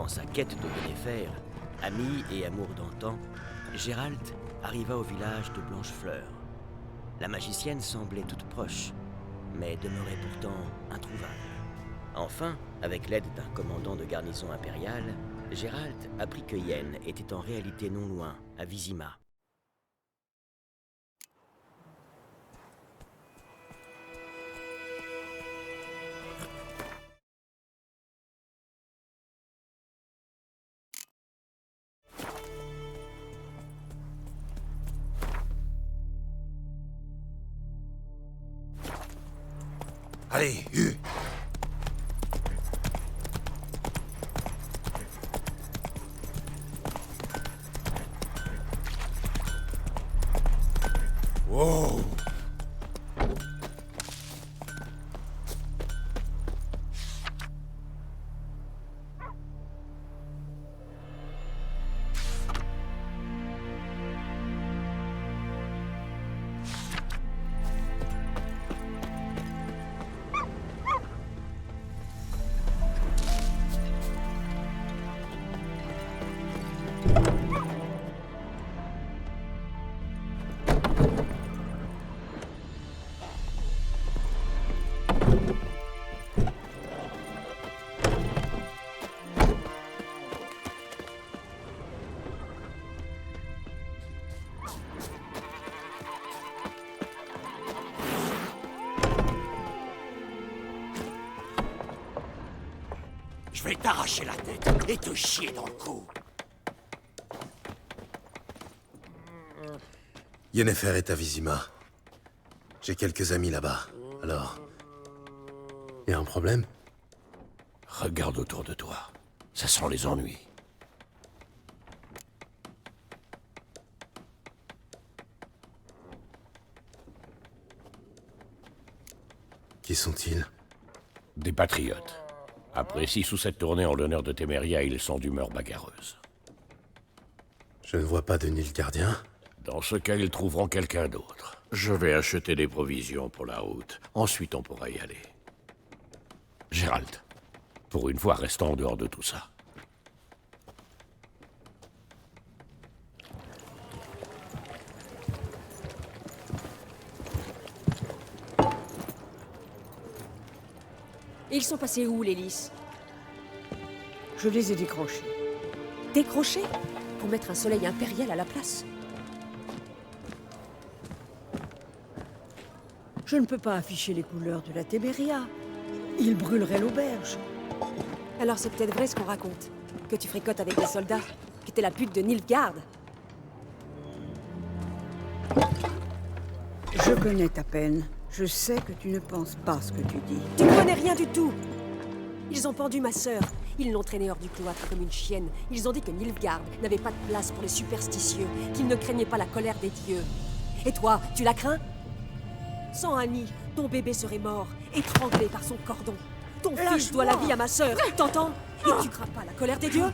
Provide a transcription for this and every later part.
Dans sa quête de Yennefer, ami et amour d'antan, Geralt arriva au village de Blanchefleur. La magicienne semblait toute proche, mais demeurait pourtant introuvable. Enfin, avec l'aide d'un commandant de garnison impériale, Geralt apprit que Yen était en réalité non loin, à Vizima. Allez, Wow. Je vais t'arracher la tête et te chier dans le cou. Yennefer est à Vizima. J'ai quelques amis là-bas. Alors... y a un problème? Regarde autour de toi. Ça sent les ennuis. Qui sont-ils? Des patriotes. Après 6 ou 7 tournées en l'honneur de Téméria, ils sont d'humeur bagarreuse. Je ne vois pas de Nilfgaardien. Dans ce cas, ils trouveront quelqu'un d'autre. Je vais acheter des provisions pour la route. Ensuite, on pourra y aller. Gérald, pour une fois, restons en dehors de tout ça. Ils sont passés où, les lys? Je les ai décrochés. Décrochés? Pour mettre un soleil impérial à la place? Je ne peux pas afficher les couleurs de la Téméria. Ils brûleraient l'auberge. Alors c'est peut-être vrai ce qu'on raconte. Que tu fricotes avec des soldats. Que t'es la pute de Nilfgaard. Je connais ta peine. Je sais que tu ne penses pas ce que tu dis. Tu ne connais rien du tout. Ils ont pendu ma sœur. Ils l'ont traînée hors du cloître comme une chienne. Ils ont dit que Nilfgaard n'avait pas de place pour les superstitieux, qu'il ne craignait pas la colère des dieux. Et toi, tu la crains? Sans Annie, ton bébé serait mort, étranglé par son cordon. Ton fils doit la vie à ma sœur, t'entends? Et tu crains pas la colère des dieux?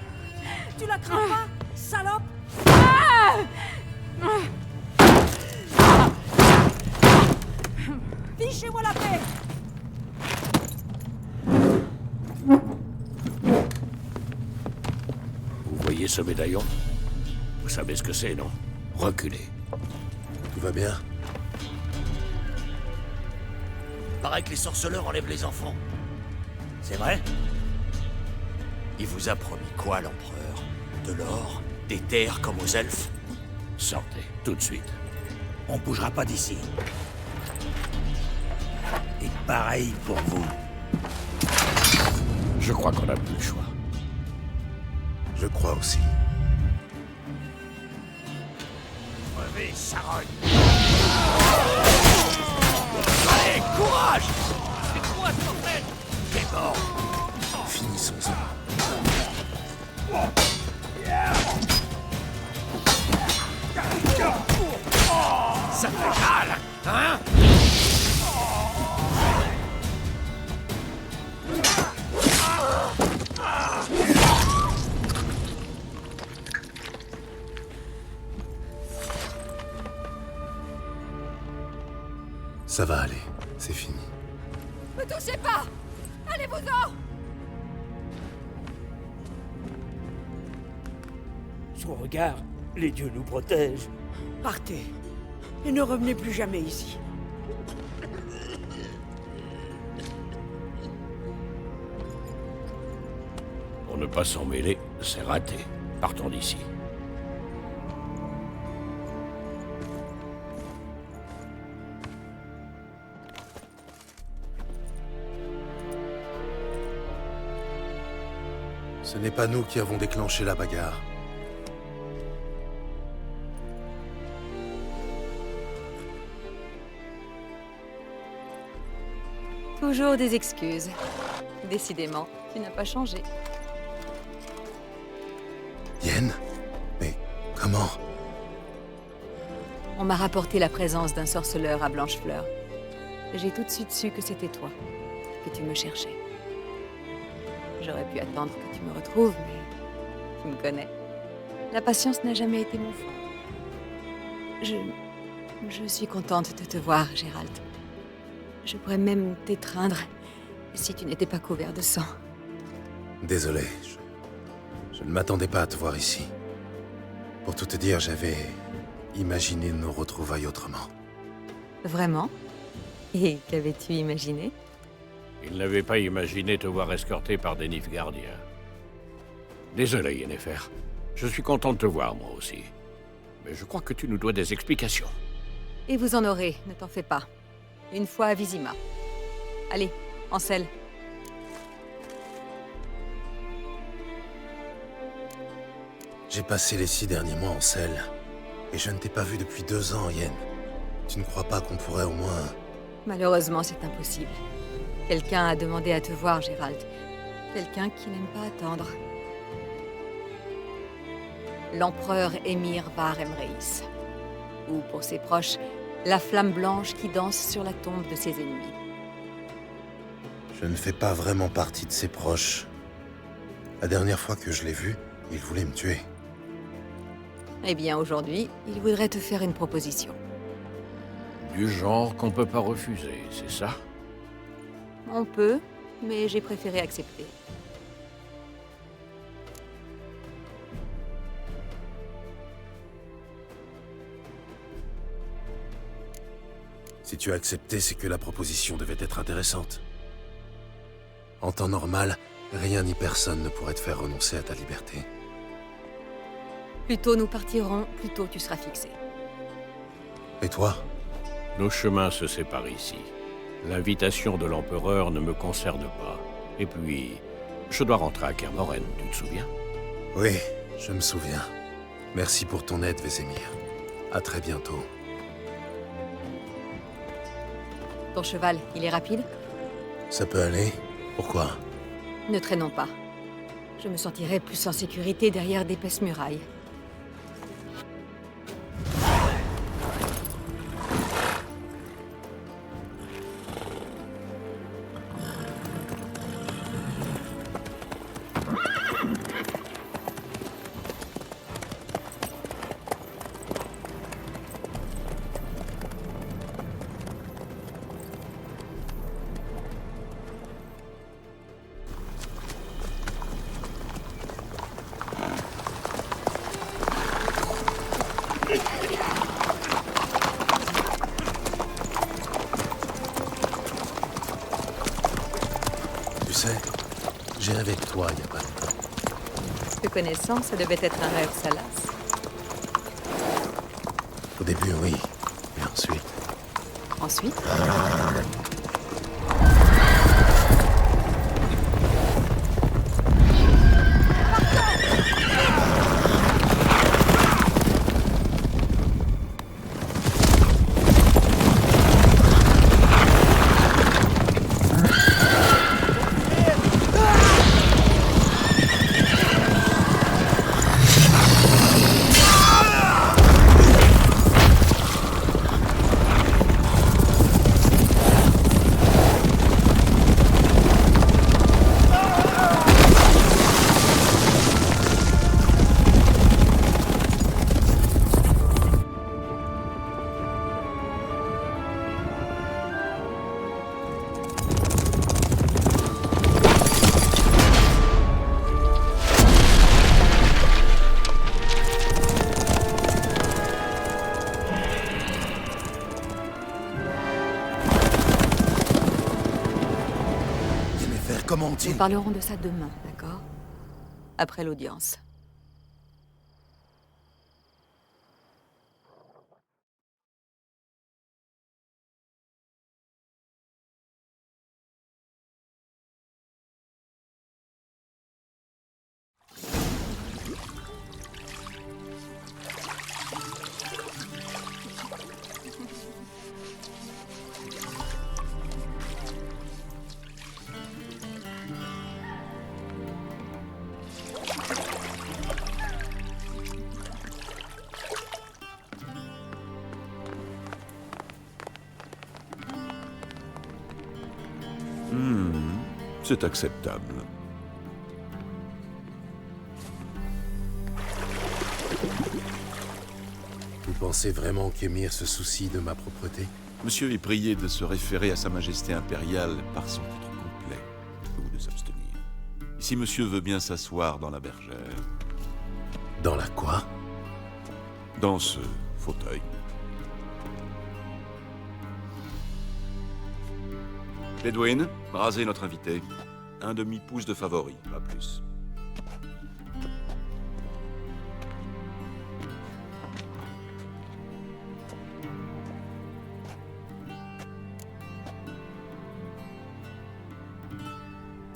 Tu la crains pas, salope? Fichez-moi la paix! Vous voyez ce médaillon? Vous savez ce que c'est, non? Reculez. Tout va bien? Paraît que les sorceleurs enlèvent les enfants. C'est vrai? Il vous a promis quoi, l'empereur? De l'or? Des terres comme aux elfes? Sortez, tout de suite. On bougera pas d'ici. Et pareil pour vous. Je crois qu'on n'a plus le choix. Je crois aussi. Revez, Sarogne! Allez, courage! C'est quoi ce bordel? T'es mort! Finissons-en. Ça fait mal, hein? Ça va aller. C'est fini. Me touchez pas! Allez-vous-en! Son regard, les dieux nous protègent. Partez. Et ne revenez plus jamais ici. Pour ne pas s'en mêler, c'est raté. Partons d'ici. Ce n'est pas nous qui avons déclenché la bagarre. Toujours des excuses. Décidément, tu n'as pas changé. Yen? Mais comment? On m'a rapporté la présence d'un sorceleur à Blanchefleur. J'ai tout de suite su que c'était toi, que tu me cherchais. J'aurais pu attendre que tu me retrouves, mais tu me connais. La patience n'a jamais été mon fort. Je suis contente de te voir, Gérald. Je pourrais même t'étreindre si tu n'étais pas couvert de sang. Désolé, je ne m'attendais pas à te voir ici. Pour tout te dire, j'avais imaginé nos retrouvailles autrement. Vraiment? Et qu'avais-tu imaginé? Il n'avait pas imaginé te voir escorté par des Nilfgaardiens. Désolé, Yennefer. Je suis content de te voir, moi aussi. Mais je crois que tu nous dois des explications. Et vous en aurez, ne t'en fais pas. Une fois à Vizima. Allez, Ansel. J'ai passé les 6 derniers mois en selle, et je ne t'ai pas vu depuis 2 ans, Yen. Tu ne crois pas qu'on pourrait au moins... Malheureusement, c'est impossible. Quelqu'un a demandé à te voir, Gérald. Quelqu'un qui n'aime pas attendre. L'empereur Émir Var Emreis. Ou pour ses proches, la flamme blanche qui danse sur la tombe de ses ennemis. Je ne fais pas vraiment partie de ses proches. La dernière fois que je l'ai vu, il voulait me tuer. Eh bien, aujourd'hui, il voudrait te faire une proposition. Du genre qu'on peut pas refuser, c'est ça? On peut, mais j'ai préféré accepter. Si tu as accepté, c'est que la proposition devait être intéressante. En temps normal, rien ni personne ne pourrait te faire renoncer à ta liberté. Plus tôt nous partirons, plus tôt tu seras fixé. Et toi? Nos chemins se séparent ici. L'invitation de l'empereur ne me concerne pas. Et puis, je dois rentrer à Kermoren, tu te souviens? Oui, je me souviens. Merci pour ton aide, Vesemir. À très bientôt. Ton cheval, il est rapide? Ça peut aller? Pourquoi? Ne traînons pas. Je me sentirai plus en sécurité derrière d'épaisses murailles. Tu sais, j'ai rêvé de toi il y a pas longtemps. Te connaissant, ça devait être un rêve salace. Au début, oui. Et ensuite... Ensuite, parlerons de ça demain, d'accord? Après l'audience. C'est acceptable. Vous pensez vraiment qu'Emir se soucie de ma propreté? Monsieur est prié de se référer à Sa Majesté impériale par son titre complet, ou de s'abstenir. Si monsieur veut bien s'asseoir dans la bergère... Dans la quoi? Dans ce fauteuil. Bedouin, rasez notre invité. Un demi-pouce de favori, pas plus.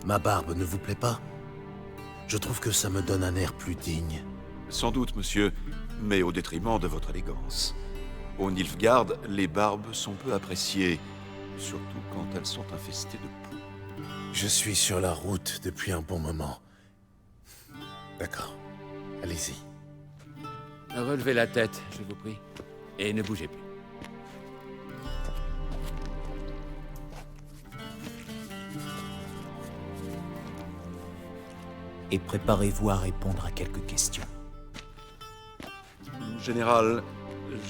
Ma barbe ne vous plaît pas? Je trouve que ça me donne un air plus digne. Sans doute, monsieur, mais au détriment de votre élégance. Au Nilfgaard, les barbes sont peu appréciées, surtout quand elles sont infestées de poux. Je suis sur la route depuis un bon moment. D'accord. Allez-y. Relevez la tête, je vous prie. Et ne bougez plus. Et préparez-vous à répondre à quelques questions. Général,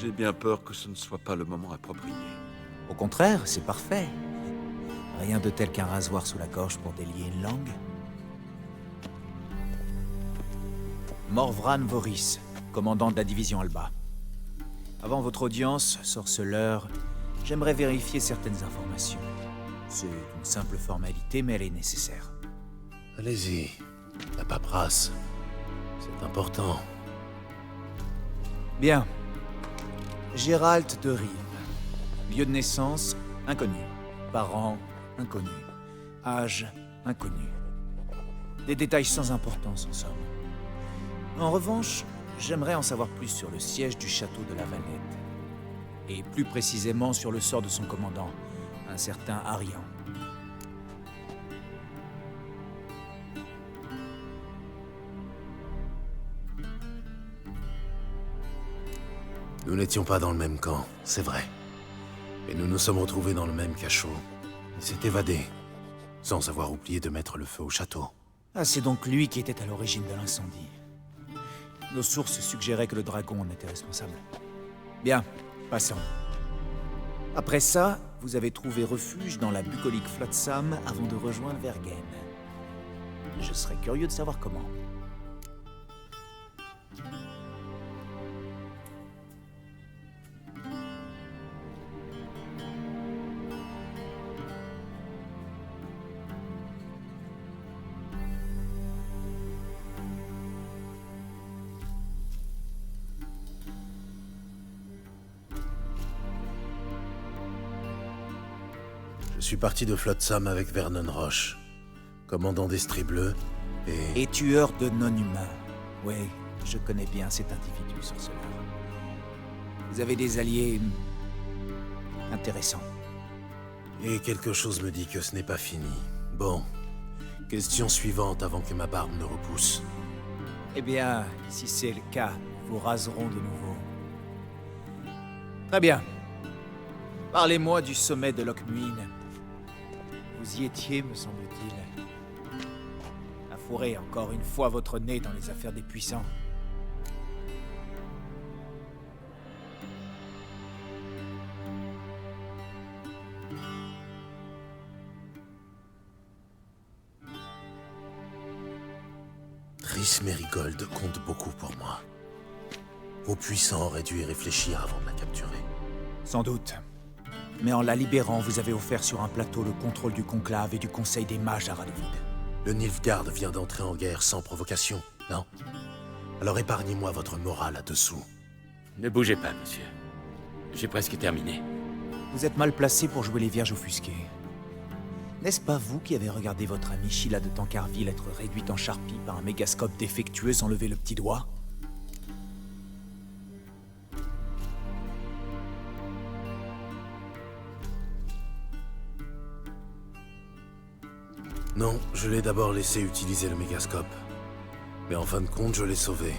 j'ai bien peur que ce ne soit pas le moment approprié. Au contraire, c'est parfait. Rien de tel qu'un rasoir sous la gorge pour délier une langue. Morvran Voris, commandant de la division Alba. Avant votre audience, sorceleur, j'aimerais vérifier certaines informations. C'est une simple formalité, mais elle est nécessaire. Allez-y. La paperasse. C'est important. Bien. Gérald de Rive. Lieu de naissance, inconnu. Parents, inconnu. Âge, inconnu. Des détails sans importance, en somme. En revanche, j'aimerais en savoir plus sur le siège du château de la Valette. Et plus précisément sur le sort de son commandant, un certain Arian. Nous n'étions pas dans le même camp, c'est vrai. Et nous nous sommes retrouvés dans le même cachot. Il s'est évadé, sans avoir oublié de mettre le feu au château. Ah, c'est donc lui qui était à l'origine de l'incendie. Nos sources suggéraient que le dragon en était responsable. Bien, passons. Après ça, vous avez trouvé refuge dans la bucolique Flotsam avant de rejoindre Vergen. Je serais curieux de savoir comment. Je suis parti de Flotsam avec Vernon Roche, commandant d'Estrie Bleue Et tueur de non-humains. Oui, je connais bien cet individu, sorceleur. Vous avez des alliés... intéressants. Et quelque chose me dit que ce n'est pas fini. Bon, question suivante avant que ma barbe ne repousse. Eh bien, si c'est le cas, vous raserons de nouveau. Très bien. Parlez-moi du sommet de Lockmuin. Vous y étiez, me semble-t-il. À fourrer encore une fois votre nez dans les affaires des puissants. Triss Merigold compte beaucoup pour moi. Vos puissants auraient dû y réfléchir avant de la capturer. Sans doute. Mais en la libérant, vous avez offert sur un plateau le contrôle du conclave et du conseil des mages à Radovid. Le Nilfgaard vient d'entrer en guerre sans provocation, non? Alors épargnez-moi votre morale là-dessous. Ne bougez pas, monsieur. J'ai presque terminé. Vous êtes mal placé pour jouer les vierges offusquées. N'est-ce pas vous qui avez regardé votre amie Sheila de Tancarville être réduite en charpie par un mégascope défectueux sans lever le petit doigt? Non, je l'ai d'abord laissé utiliser le mégascope. Mais en fin de compte, je l'ai sauvé.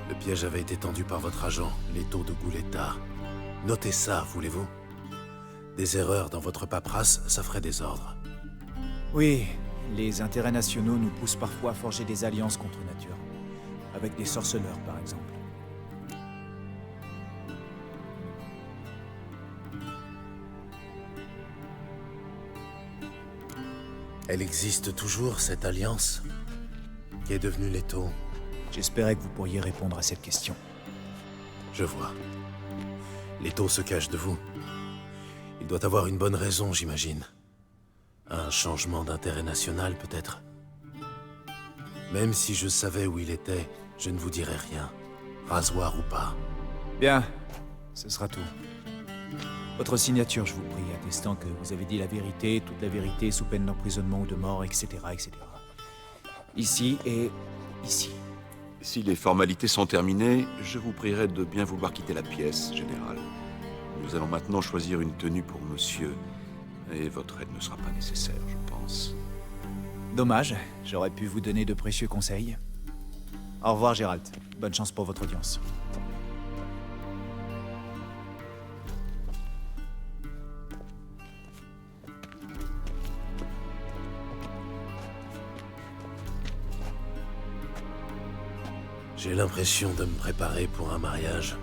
Le piège avait été tendu par votre agent, Leto de Gouletta. Notez ça, voulez-vous? Des erreurs dans votre paperasse, ça ferait désordre. Oui, les intérêts nationaux nous poussent parfois à forger des alliances contre nature. Avec des sorceleurs, par exemple. Elle existe toujours, cette alliance? Qu'est devenu Leto? J'espérais que vous pourriez répondre à cette question. Je vois. Leto se cache de vous. Il doit avoir une bonne raison, j'imagine. Un changement d'intérêt national, peut-être? Même si je savais où il était, je ne vous dirais rien. Rasoir ou pas. Bien, ce sera tout. Votre signature, je vous prie, attestant que vous avez dit la vérité, toute la vérité, sous peine d'emprisonnement ou de mort, etc., etc. Ici et ici. Si les formalités sont terminées, je vous prierai de bien vouloir quitter la pièce, général. Nous allons maintenant choisir une tenue pour monsieur, et votre aide ne sera pas nécessaire, je pense. Dommage, j'aurais pu vous donner de précieux conseils. Au revoir, Gérald. Bonne chance pour votre audience. J'ai l'impression de me préparer pour un mariage.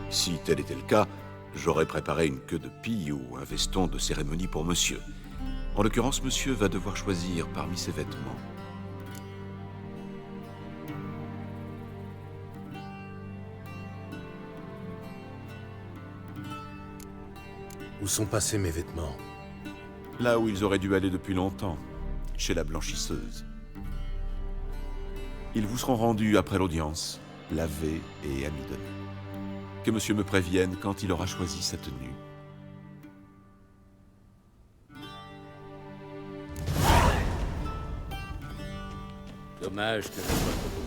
Si tel était le cas, j'aurais préparé une queue de pie ou un veston de cérémonie pour monsieur. En l'occurrence, monsieur va devoir choisir parmi ses vêtements. Où sont passés mes vêtements? Là où ils auraient dû aller depuis longtemps, chez la blanchisseuse. Ils vous seront rendus après l'audience, lavés et amidonnés. Que monsieur me prévienne quand il aura choisi sa tenue. Dommage que je sois trop occupé.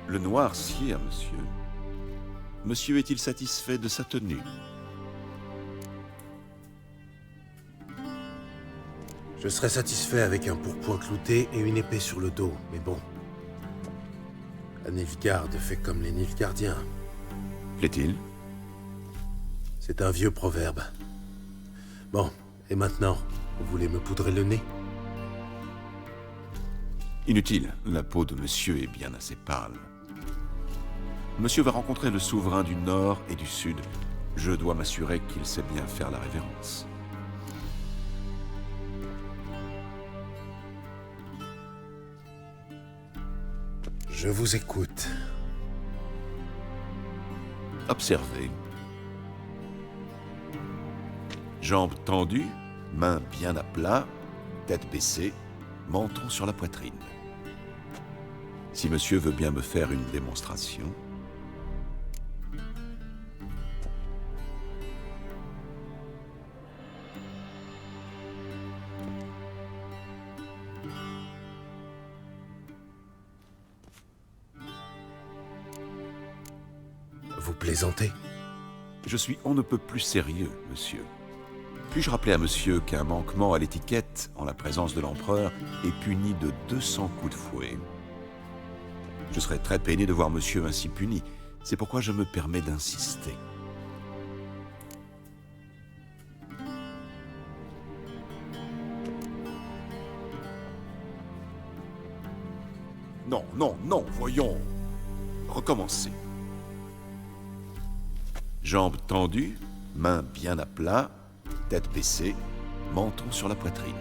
Le noir sied à monsieur. Monsieur est-il satisfait de sa tenue? Je serais satisfait avec un pourpoint clouté et une épée sur le dos, mais bon. La Nilfgaard fait comme les Nilfgaardiens. Plaît-il? C'est un vieux proverbe. Bon, et maintenant, vous voulez me poudrer le nez? Inutile, la peau de monsieur est bien assez pâle. Monsieur va rencontrer le souverain du Nord et du Sud, Je dois m'assurer qu'il sait bien faire la révérence. Je vous écoute. Observez. Jambes tendues, mains bien à plat, tête baissée, menton sur la poitrine. Si monsieur veut bien me faire une démonstration... Vous plaisantez? Je suis on ne peut plus sérieux, monsieur. Puis-je rappeler à monsieur qu'un manquement à l'étiquette, en la présence de l'empereur, est puni de 200 coups de fouet? Je serais très peiné de voir monsieur ainsi puni. C'est pourquoi je me permets d'insister. Non, non, non, voyons. Recommencez. Jambes tendues, mains bien à plat, tête baissée, menton sur la poitrine.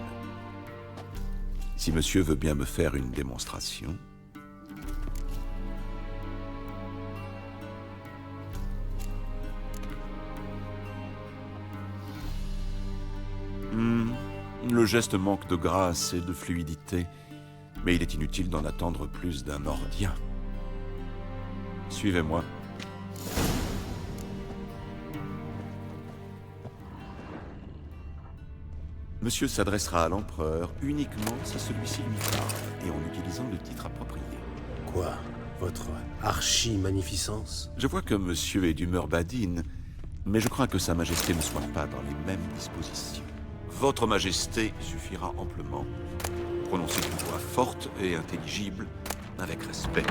Si monsieur veut bien me faire une démonstration... Le geste manque de grâce et de fluidité, mais il est inutile d'en attendre plus d'un Nordien. Suivez-moi. Monsieur s'adressera à l'empereur uniquement si celui-ci lui parle, et en utilisant le titre approprié. Quoi? Votre archi-magnificence? Je vois que monsieur est d'humeur badine, mais je crains que sa majesté ne soit pas dans les mêmes dispositions. Votre majesté suffira amplement. Prononcez une voix forte et intelligible, avec respect.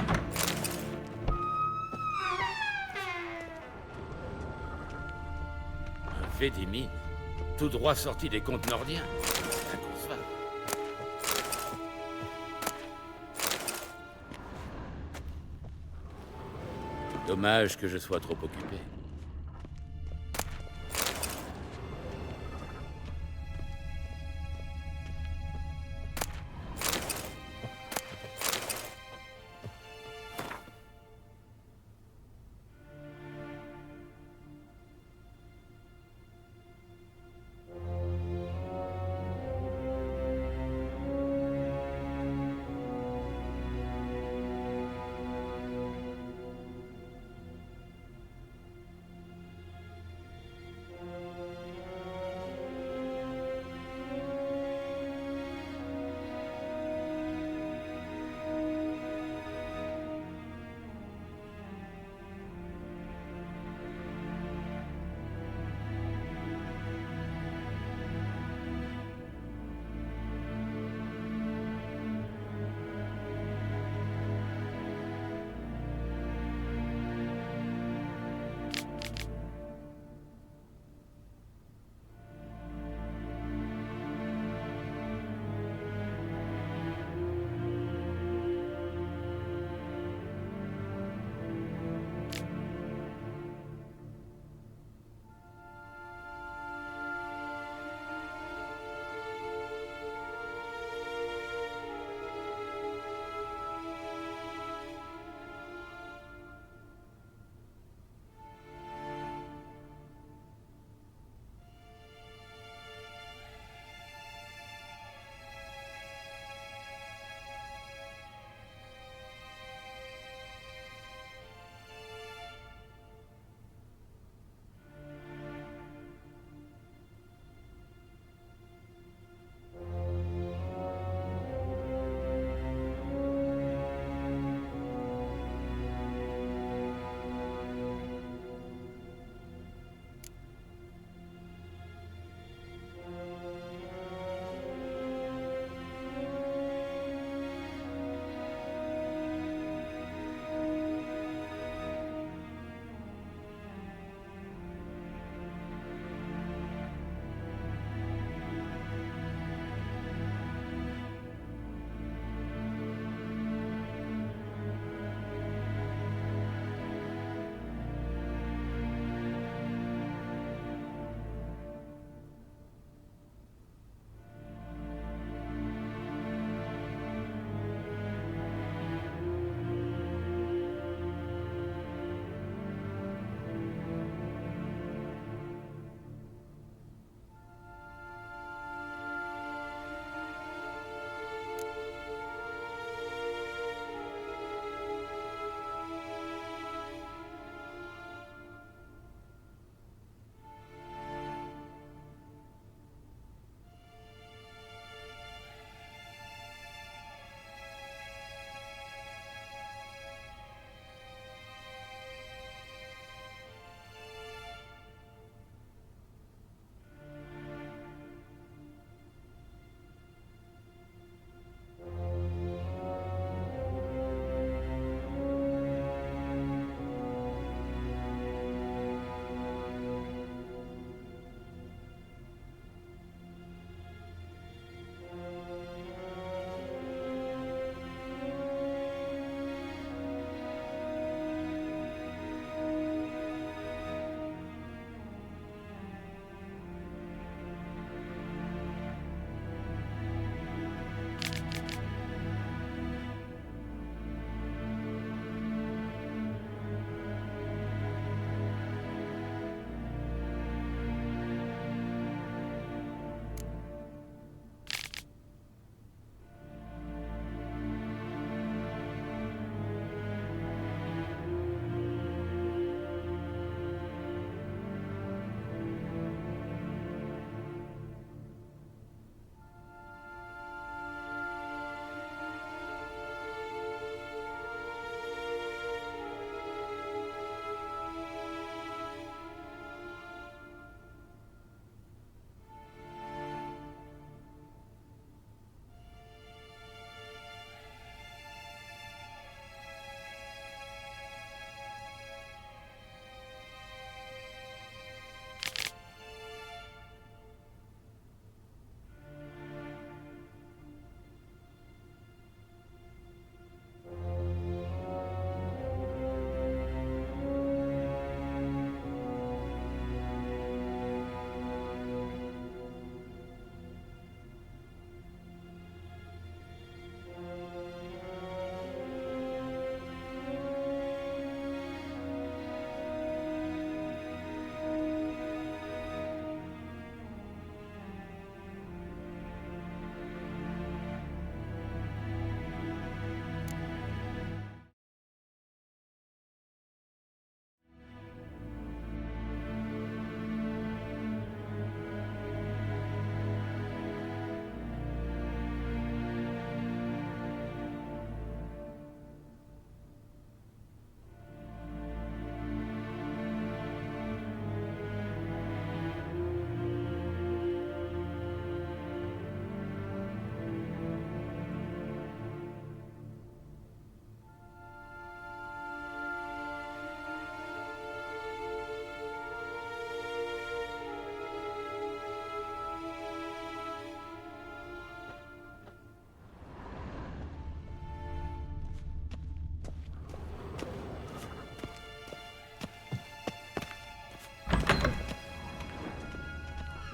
Un Védémine, tout droit sorti des contes nordiens. Inconcevable. Dommage que je sois trop occupé.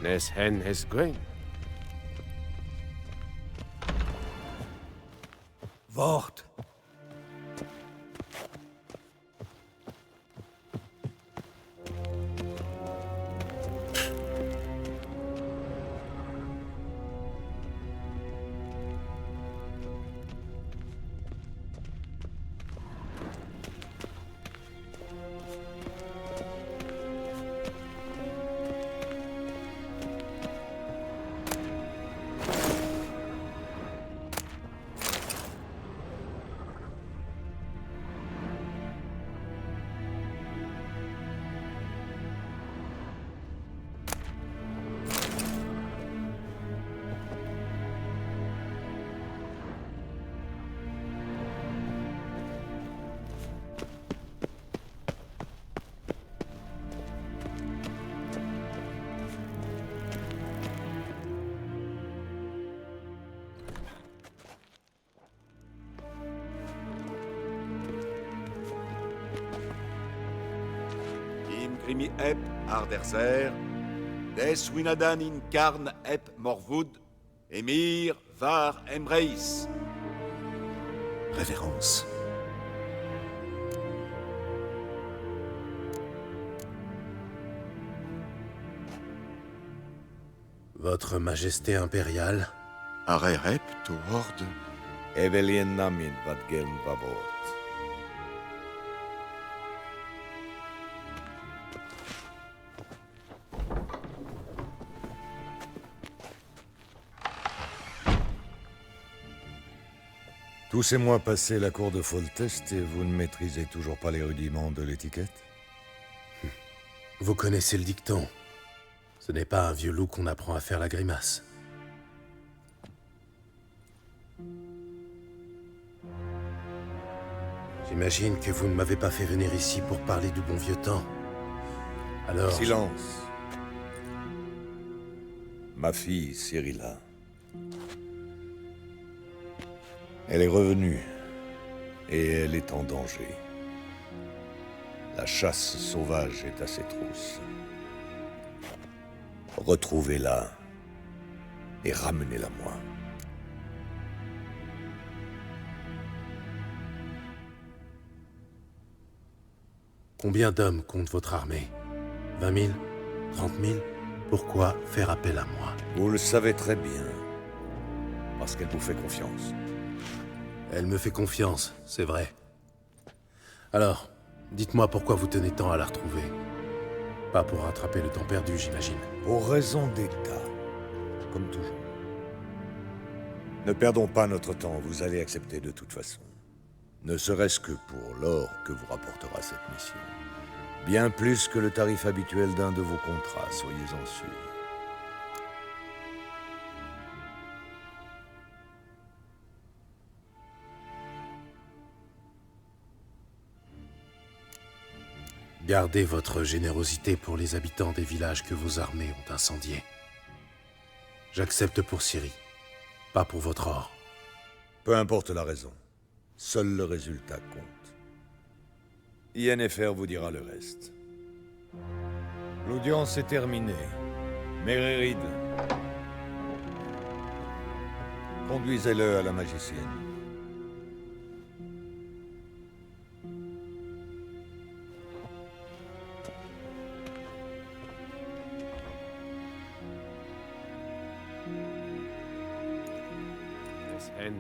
Nes hen es gwen. Wort. Grimi ep Arderzer, des Winadan in Karn ep Morvud, Emir var Emreis. Révérence. Votre Majesté impériale, Arer ep toward Evelien namin vad geln vavot. Tous ces mois passés à la cour de Foltest et vous ne maîtrisez toujours pas les rudiments de l'étiquette? vous connaissez le dicton. Ce n'est pas un vieux loup qu'on apprend à faire la grimace. J'imagine que vous ne m'avez pas fait venir ici pour parler du bon vieux temps. Alors... Silence. Ma fille, Cyrilla. Elle est revenue, et elle est en danger. La chasse sauvage est à ses trousses. Retrouvez-la, et ramenez-la moi. Combien d'hommes compte votre armée? 20 000? 30 000? Pourquoi faire appel à moi? Vous le savez très bien, parce qu'elle vous fait confiance. Elle me fait confiance, c'est vrai. Alors, dites-moi pourquoi vous tenez tant à la retrouver. Pas pour rattraper le temps perdu, j'imagine. Pour raison d'État, comme toujours. Ne perdons pas notre temps, vous allez accepter de toute façon. Ne serait-ce que pour l'or que vous rapportera cette mission. Bien plus que le tarif habituel d'un de vos contrats, soyez-en sûrs. Gardez votre générosité pour les habitants des villages que vos armées ont incendiés. J'accepte pour Ciri, pas pour votre or. Peu importe la raison, seul le résultat compte. Yennefer vous dira le reste. L'audience est terminée. Méririd, conduisez-le à la magicienne.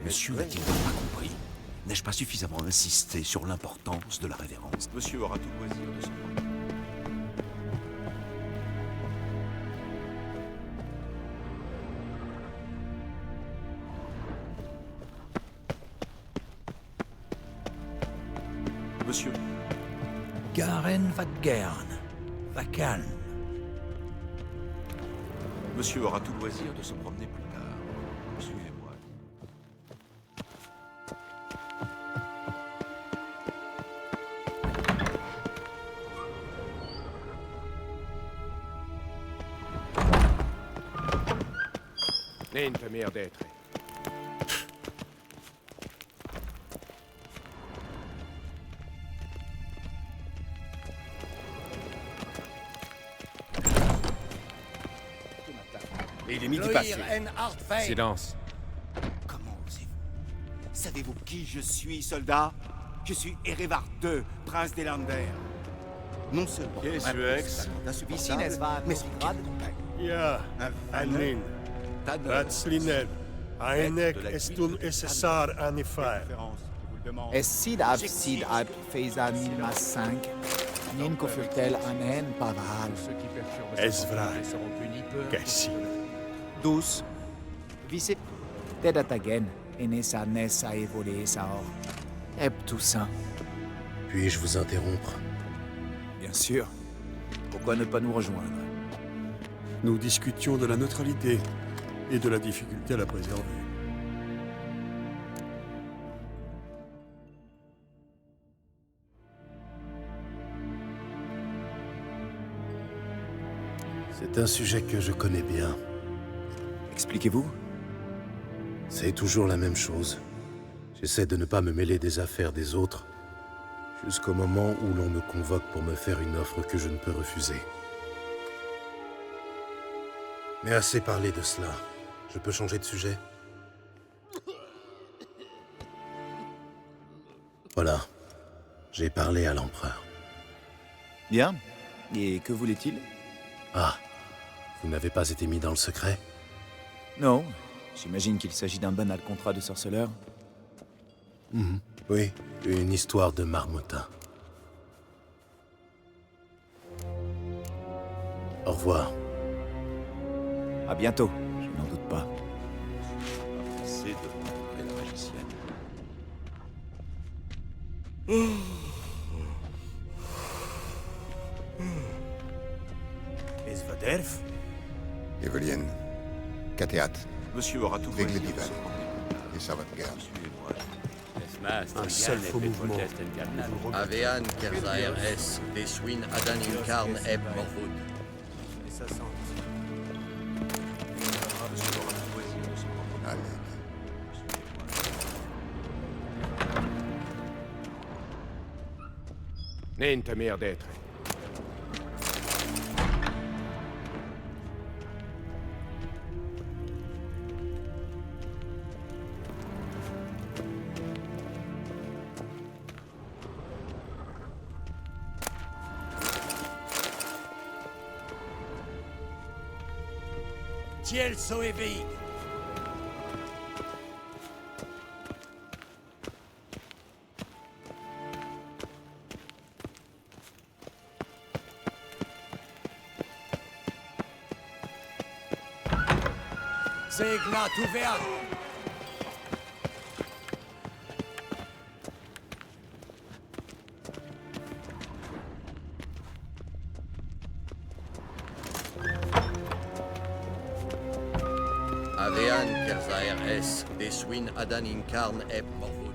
Monsieur n'a-t-il pas compris? N'ai-je pas suffisamment insisté sur l'importance de la révérence? Monsieur aura tout loisir de se prendre. Monsieur. Garen Vadgern. Vacan. Monsieur aura tout loisir de se promener plus tard. Suivez-moi. Nej, inte mer det. l'ennemi du passé. Silence. Comment osez-vous? Savez-vous qui je suis, soldat? Je suis Erevar II, prince des Lander. Non seulement Ex. insuffisable, mais son grade Ja, Anin. Ratslinel. Aenek estun SSR Anifar. Sid ab Feza Nilma 5. Nin Kofurtel Anen Paval. Ezvra. Kessi. 12. Vice. Dedatagen. Enesa Nessa Evolé Saor. Eb Toussaint. Puis-je vous interrompre? Bien sûr. Pourquoi ne pas nous rejoindre? Nous discutions de la neutralité et de la difficulté à la préserver. C'est un sujet que je connais bien. Expliquez-vous? C'est toujours la même chose. J'essaie de ne pas me mêler des affaires des autres, jusqu'au moment où l'on me convoque pour me faire une offre que je ne peux refuser. Mais assez parlé de cela. Je peux changer de sujet? Voilà. J'ai parlé à l'empereur. Bien. Et que voulait-il? Ah. Vous n'avez pas été mis dans le secret? Non. J'imagine qu'il s'agit d'un banal contrat de sorceleur. Oui, une histoire de marmottin. Au revoir. À bientôt, je n'en doute pas. C'est de rencontrer la magicienne. Esvaderf? Evelien. Kateat. Monsieur aura tout Règle plaisir de divine. se rendre. Et ça va te garder. Un seul faux mouvement. Avean Kerzaer S. Deswin Adan Incarn Eb Morvud. Et ça sent. Allez. Niente mer d'être. Tiel Soeveig. Segna Tuvean. Avean Kerzaer S. Deswin Adan Incarn Eb Morvud.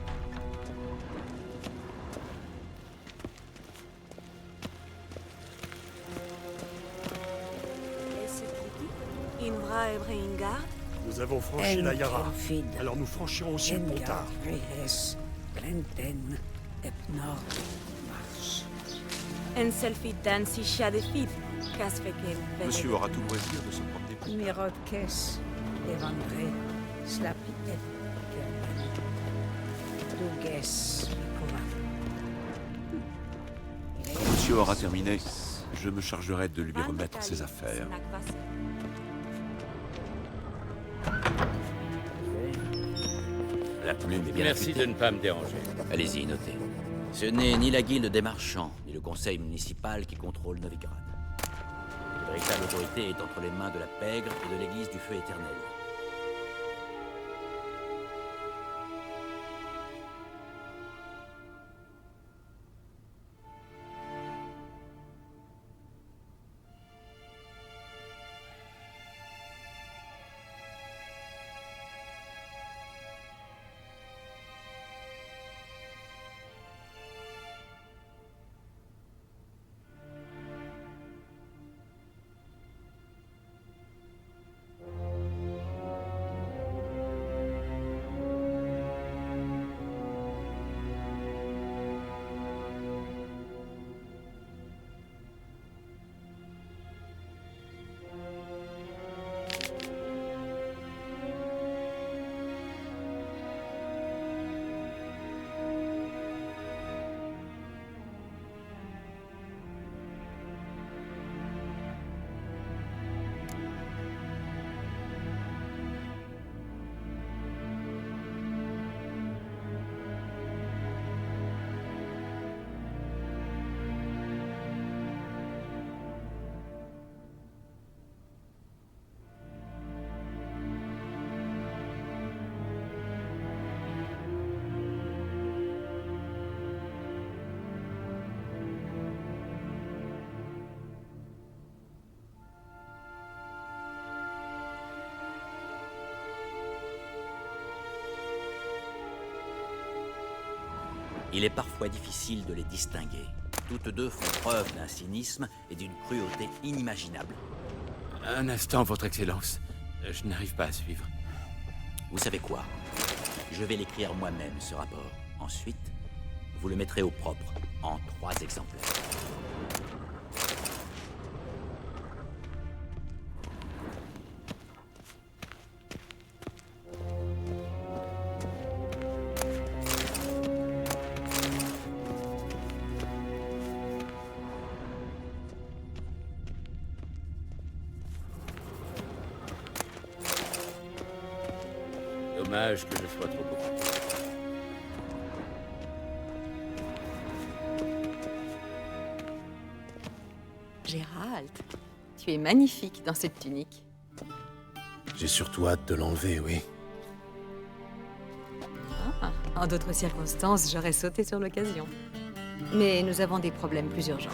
Nous avons franchi la Yara. Alors nous franchirons aussi le Pontard. Monsieur aura tout loisir de se promener plus tard. Mirotkes, Evandre, Slapiet, Duges, Monsieur aura terminé. Je me chargerai de lui remettre ses affaires. La plume est bien Merci affûtée. de ne pas me déranger. Allez-y, notez. Ce n'est ni la guilde des marchands, ni le conseil municipal qui contrôle Novigrad. La véritable autorité est entre les mains de la pègre et de l'église du feu éternel. Il est parfois difficile de les distinguer. Toutes deux font preuve d'un cynisme et d'une cruauté inimaginables. Un instant, Votre Excellence. Je n'arrive pas à suivre. Vous savez quoi? Je vais l'écrire moi-même, ce rapport. Ensuite, vous le mettrez au propre, en 3 exemplaires. Dommage que je sois trop occupé. Gérald, tu es magnifique dans cette tunique. J'ai surtout hâte de l'enlever, oui. Ah, en d'autres circonstances, j'aurais sauté sur l'occasion. Mais nous avons des problèmes plus urgents.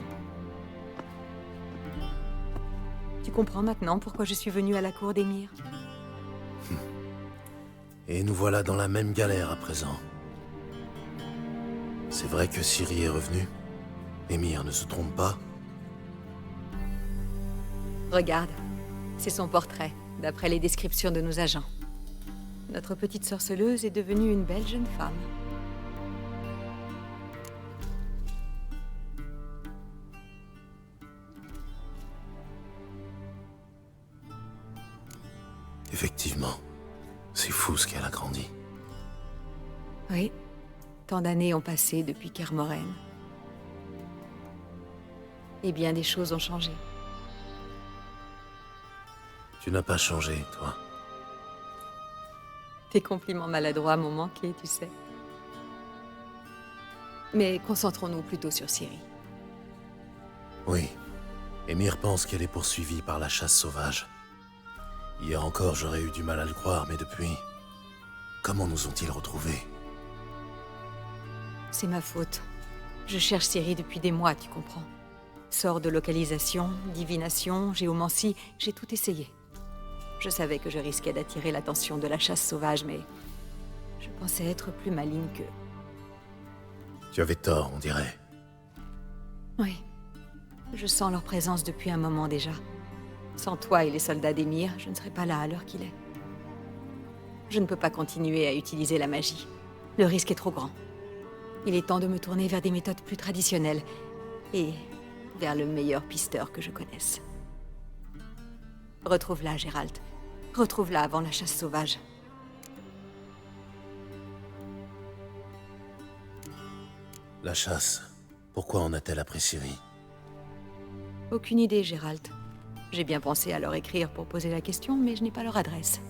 Tu comprends maintenant pourquoi je suis venue à la cour d'Émir? Et nous voilà dans la même galère à présent. C'est vrai que Ciri est revenue. Émir ne se trompe pas. Regarde, c'est son portrait, d'après les descriptions de nos agents. Notre petite sorceleuse est devenue une belle jeune femme. Effectivement, c'est fou ce qu'elle a grandi. Oui, tant d'années ont passé depuis Kermoren. Et bien des choses ont changé. Tu n'as pas changé, toi. Tes compliments maladroits m'ont manqué, tu sais. Mais concentrons-nous plutôt sur Ciri. Oui. Émir pense qu'elle est poursuivie par la chasse sauvage. Hier encore, j'aurais eu du mal à le croire, mais depuis... Comment nous ont-ils retrouvés? C'est ma faute. Je cherche Ciri depuis des mois, tu comprends. Sort de localisation, divination, géomancie, j'ai tout essayé. Je savais que je risquais d'attirer l'attention de la chasse sauvage, mais... je pensais être plus maligne qu'eux. Tu avais tort, on dirait. Oui. Je sens leur présence depuis un moment déjà. Sans toi et les soldats d'Émir, je ne serais pas là à l'heure qu'il est. Je ne peux pas continuer à utiliser la magie. Le risque est trop grand. Il est temps de me tourner vers des méthodes plus traditionnelles. Et vers le meilleur pisteur que je connaisse. Retrouve-la, Gérald. Retrouve-la avant la chasse sauvage. La chasse. Pourquoi en a-t-elle appris Ciri? Aucune idée, Gérald. J'ai bien pensé à leur écrire pour poser la question, mais je n'ai pas leur adresse.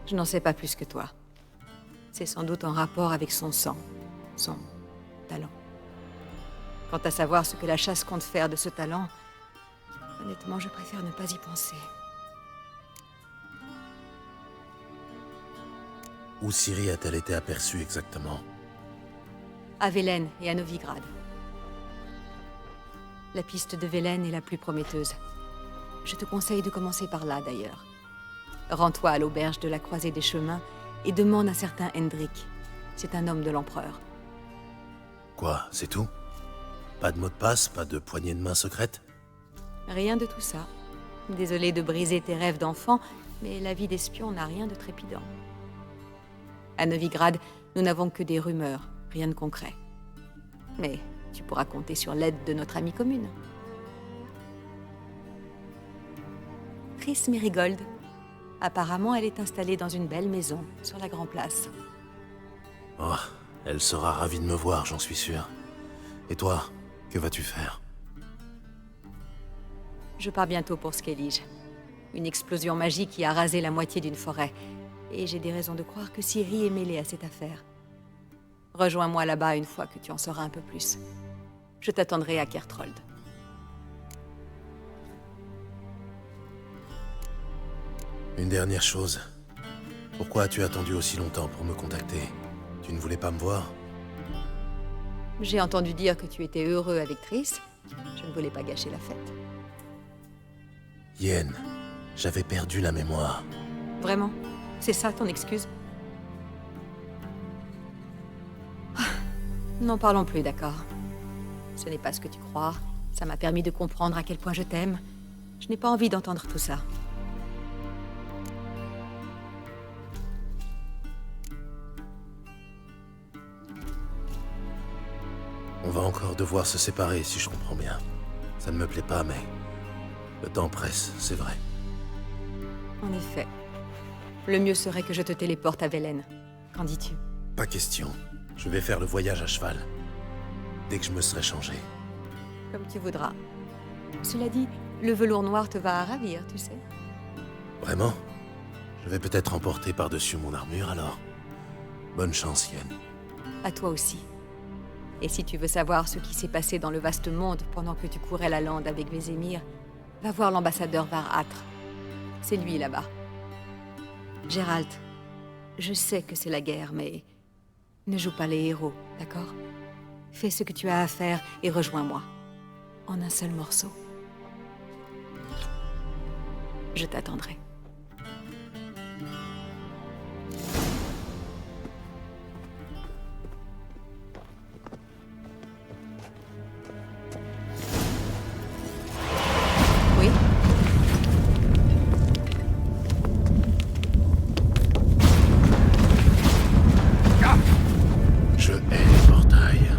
Je n'en sais pas plus que toi. C'est sans doute en rapport avec son sang, son talent. Quant à savoir ce que la chasse compte faire de ce talent, honnêtement, je préfère ne pas y penser. Où Ciri a-t-elle été aperçue exactement? À Velen et à Novigrad. La piste de Velen est la plus prometteuse. Je te conseille de commencer par là, d'ailleurs. Rends-toi à l'auberge de la Croisée des Chemins et demande un certain Hendrik. C'est un homme de l'Empereur. Quoi, c'est tout? Pas de mot de passe, pas de poignée de main secrète? Rien de tout ça. Désolée de briser tes rêves d'enfant, mais la vie d'espion n'a rien de trépidant. À Novigrad, nous n'avons que des rumeurs, rien de concret. Mais tu pourras compter sur l'aide de notre amie commune. Triss Merigold. Apparemment, elle est installée dans une belle maison, sur la Grand Place. Oh, elle sera ravie de me voir, j'en suis sûr. Et toi, que vas-tu faire? Je pars bientôt pour Skellige. Une explosion magique qui a rasé la moitié d'une forêt. Et j'ai des raisons de croire que Ciri est mêlée à cette affaire. Rejoins-moi là-bas une fois que tu en sauras un peu plus. Je t'attendrai à Kertrold. Une dernière chose. Pourquoi as-tu attendu aussi longtemps pour me contacter? Tu ne voulais pas me voir? J'ai entendu dire que tu étais heureux avec Triss. Je ne voulais pas gâcher la fête. Yen, j'avais perdu la mémoire. Vraiment? C'est ça ton excuse? N'en parlons plus, d'accord? Ce n'est pas ce que tu crois. Ça m'a permis de comprendre à quel point je t'aime. Je n'ai pas envie d'entendre tout ça. On va encore devoir se séparer, si je comprends bien. Ça ne me plaît pas, mais... le temps presse, c'est vrai. En effet. Le mieux serait que je te téléporte à Velen. Qu'en dis-tu? Pas question. Je vais faire le voyage à cheval. Dès que je me serai changé. Comme tu voudras. Cela dit, le velours noir te va à ravir, tu sais. Vraiment? Je vais peut-être emporter par-dessus mon armure, alors. Bonne chance, Yen. À toi aussi. Et si tu veux savoir ce qui s'est passé dans le vaste monde pendant que tu courais la lande avec Vézémir, va voir l'ambassadeur Var-Atre. C'est lui, là-bas. Geralt, je sais que c'est la guerre, mais... ne joue pas les héros, d'accord? Fais ce que tu as à faire et rejoins-moi. En un seul morceau. Je t'attendrai. Oui? Je hais les portails.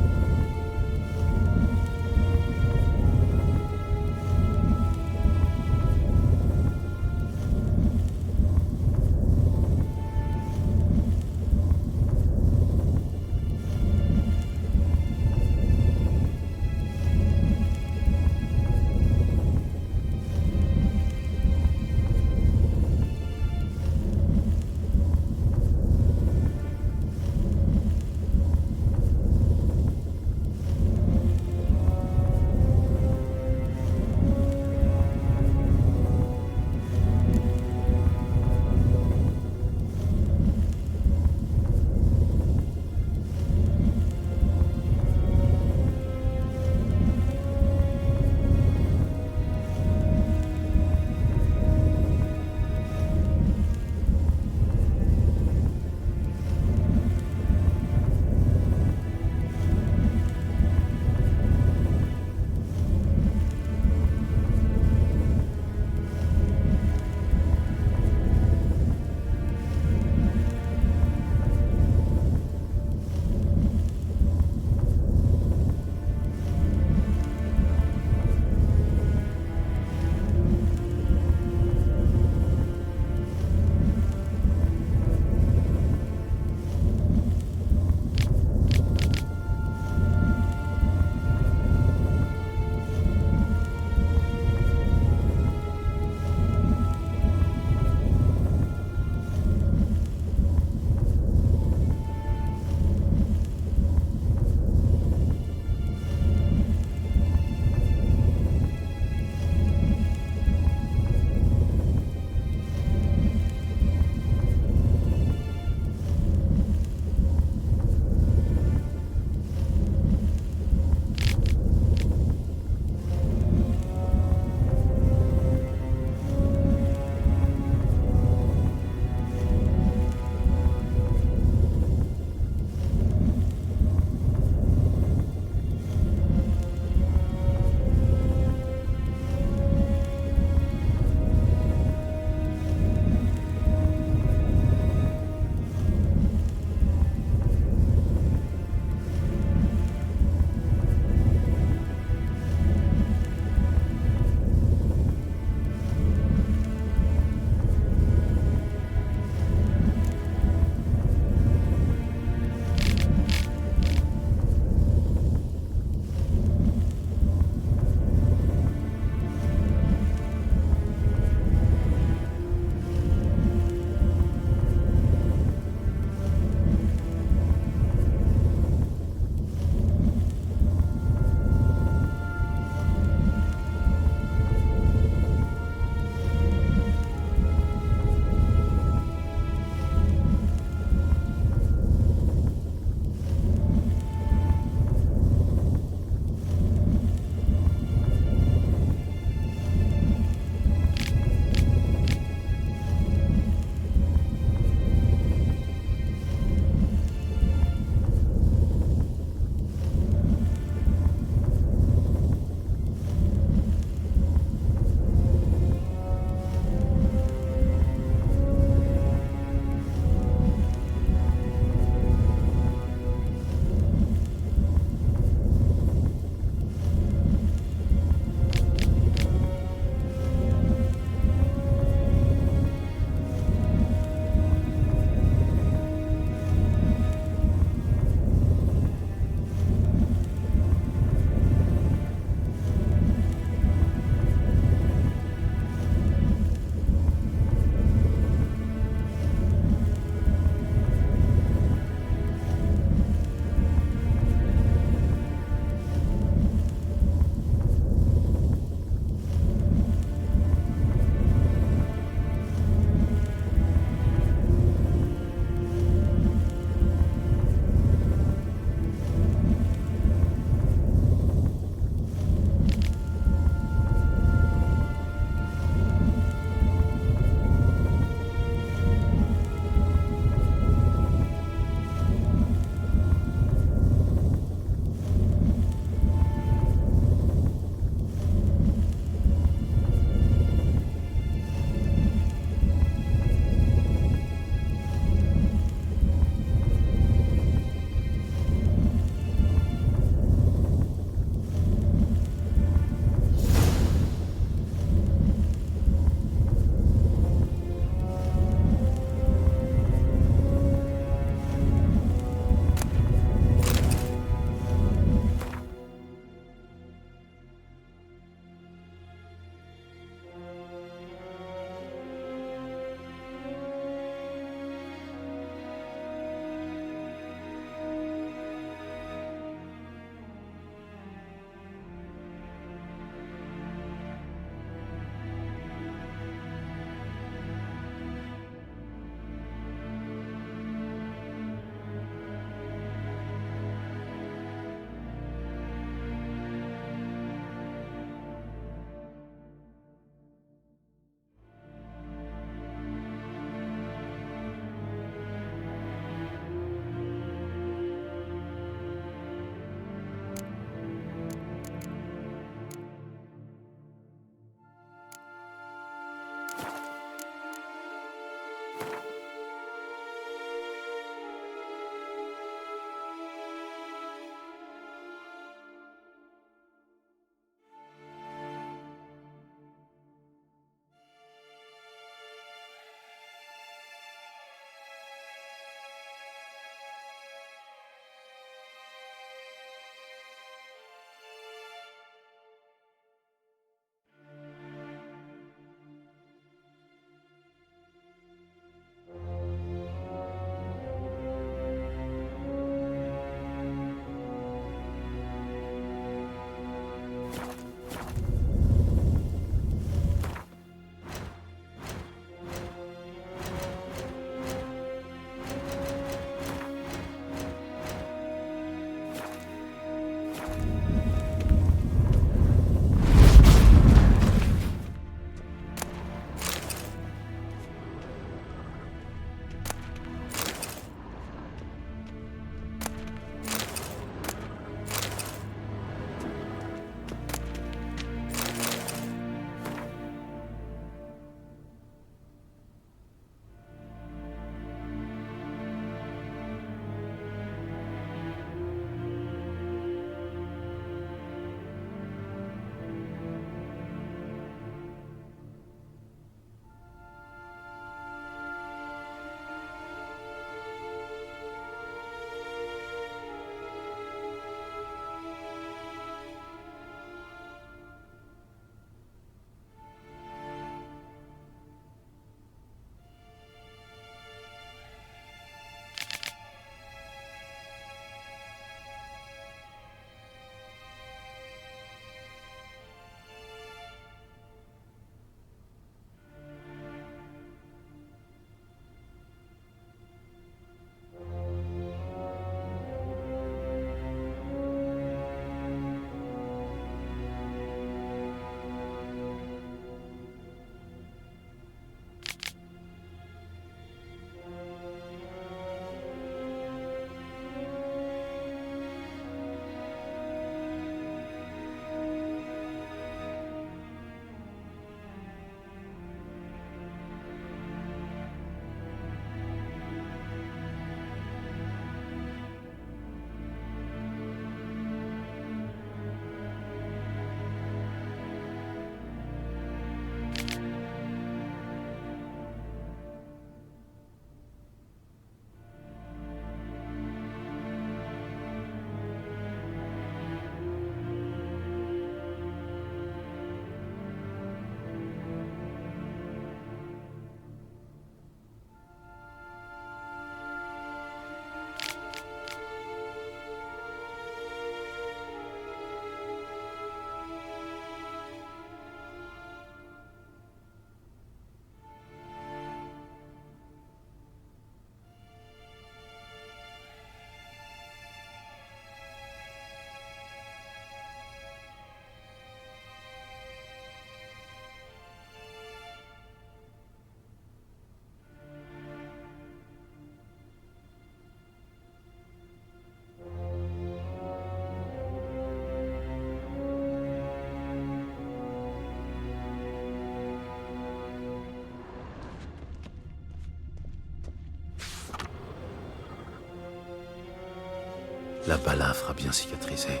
la balafre a bien cicatrisé.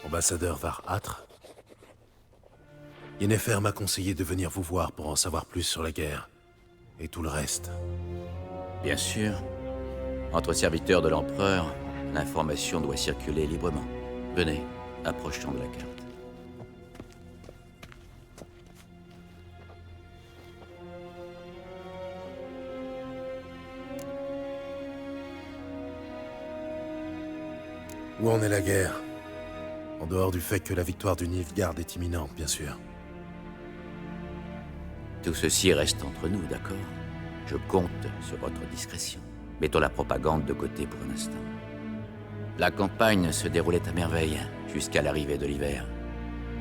Ambassadeur Var Attre, Yennefer m'a conseillé de venir vous voir pour en savoir plus sur la guerre et tout le reste. Bien sûr. Entre serviteurs de l'Empereur, l'information doit circuler librement. Venez, approchons de la carte. Où en est la guerre? En dehors du fait que la victoire du Nilfgaard est imminente, bien sûr. Tout ceci reste entre nous, d'accord? Je compte sur votre discrétion. Mettons la propagande de côté pour un instant. La campagne se déroulait à merveille, jusqu'à l'arrivée de l'hiver.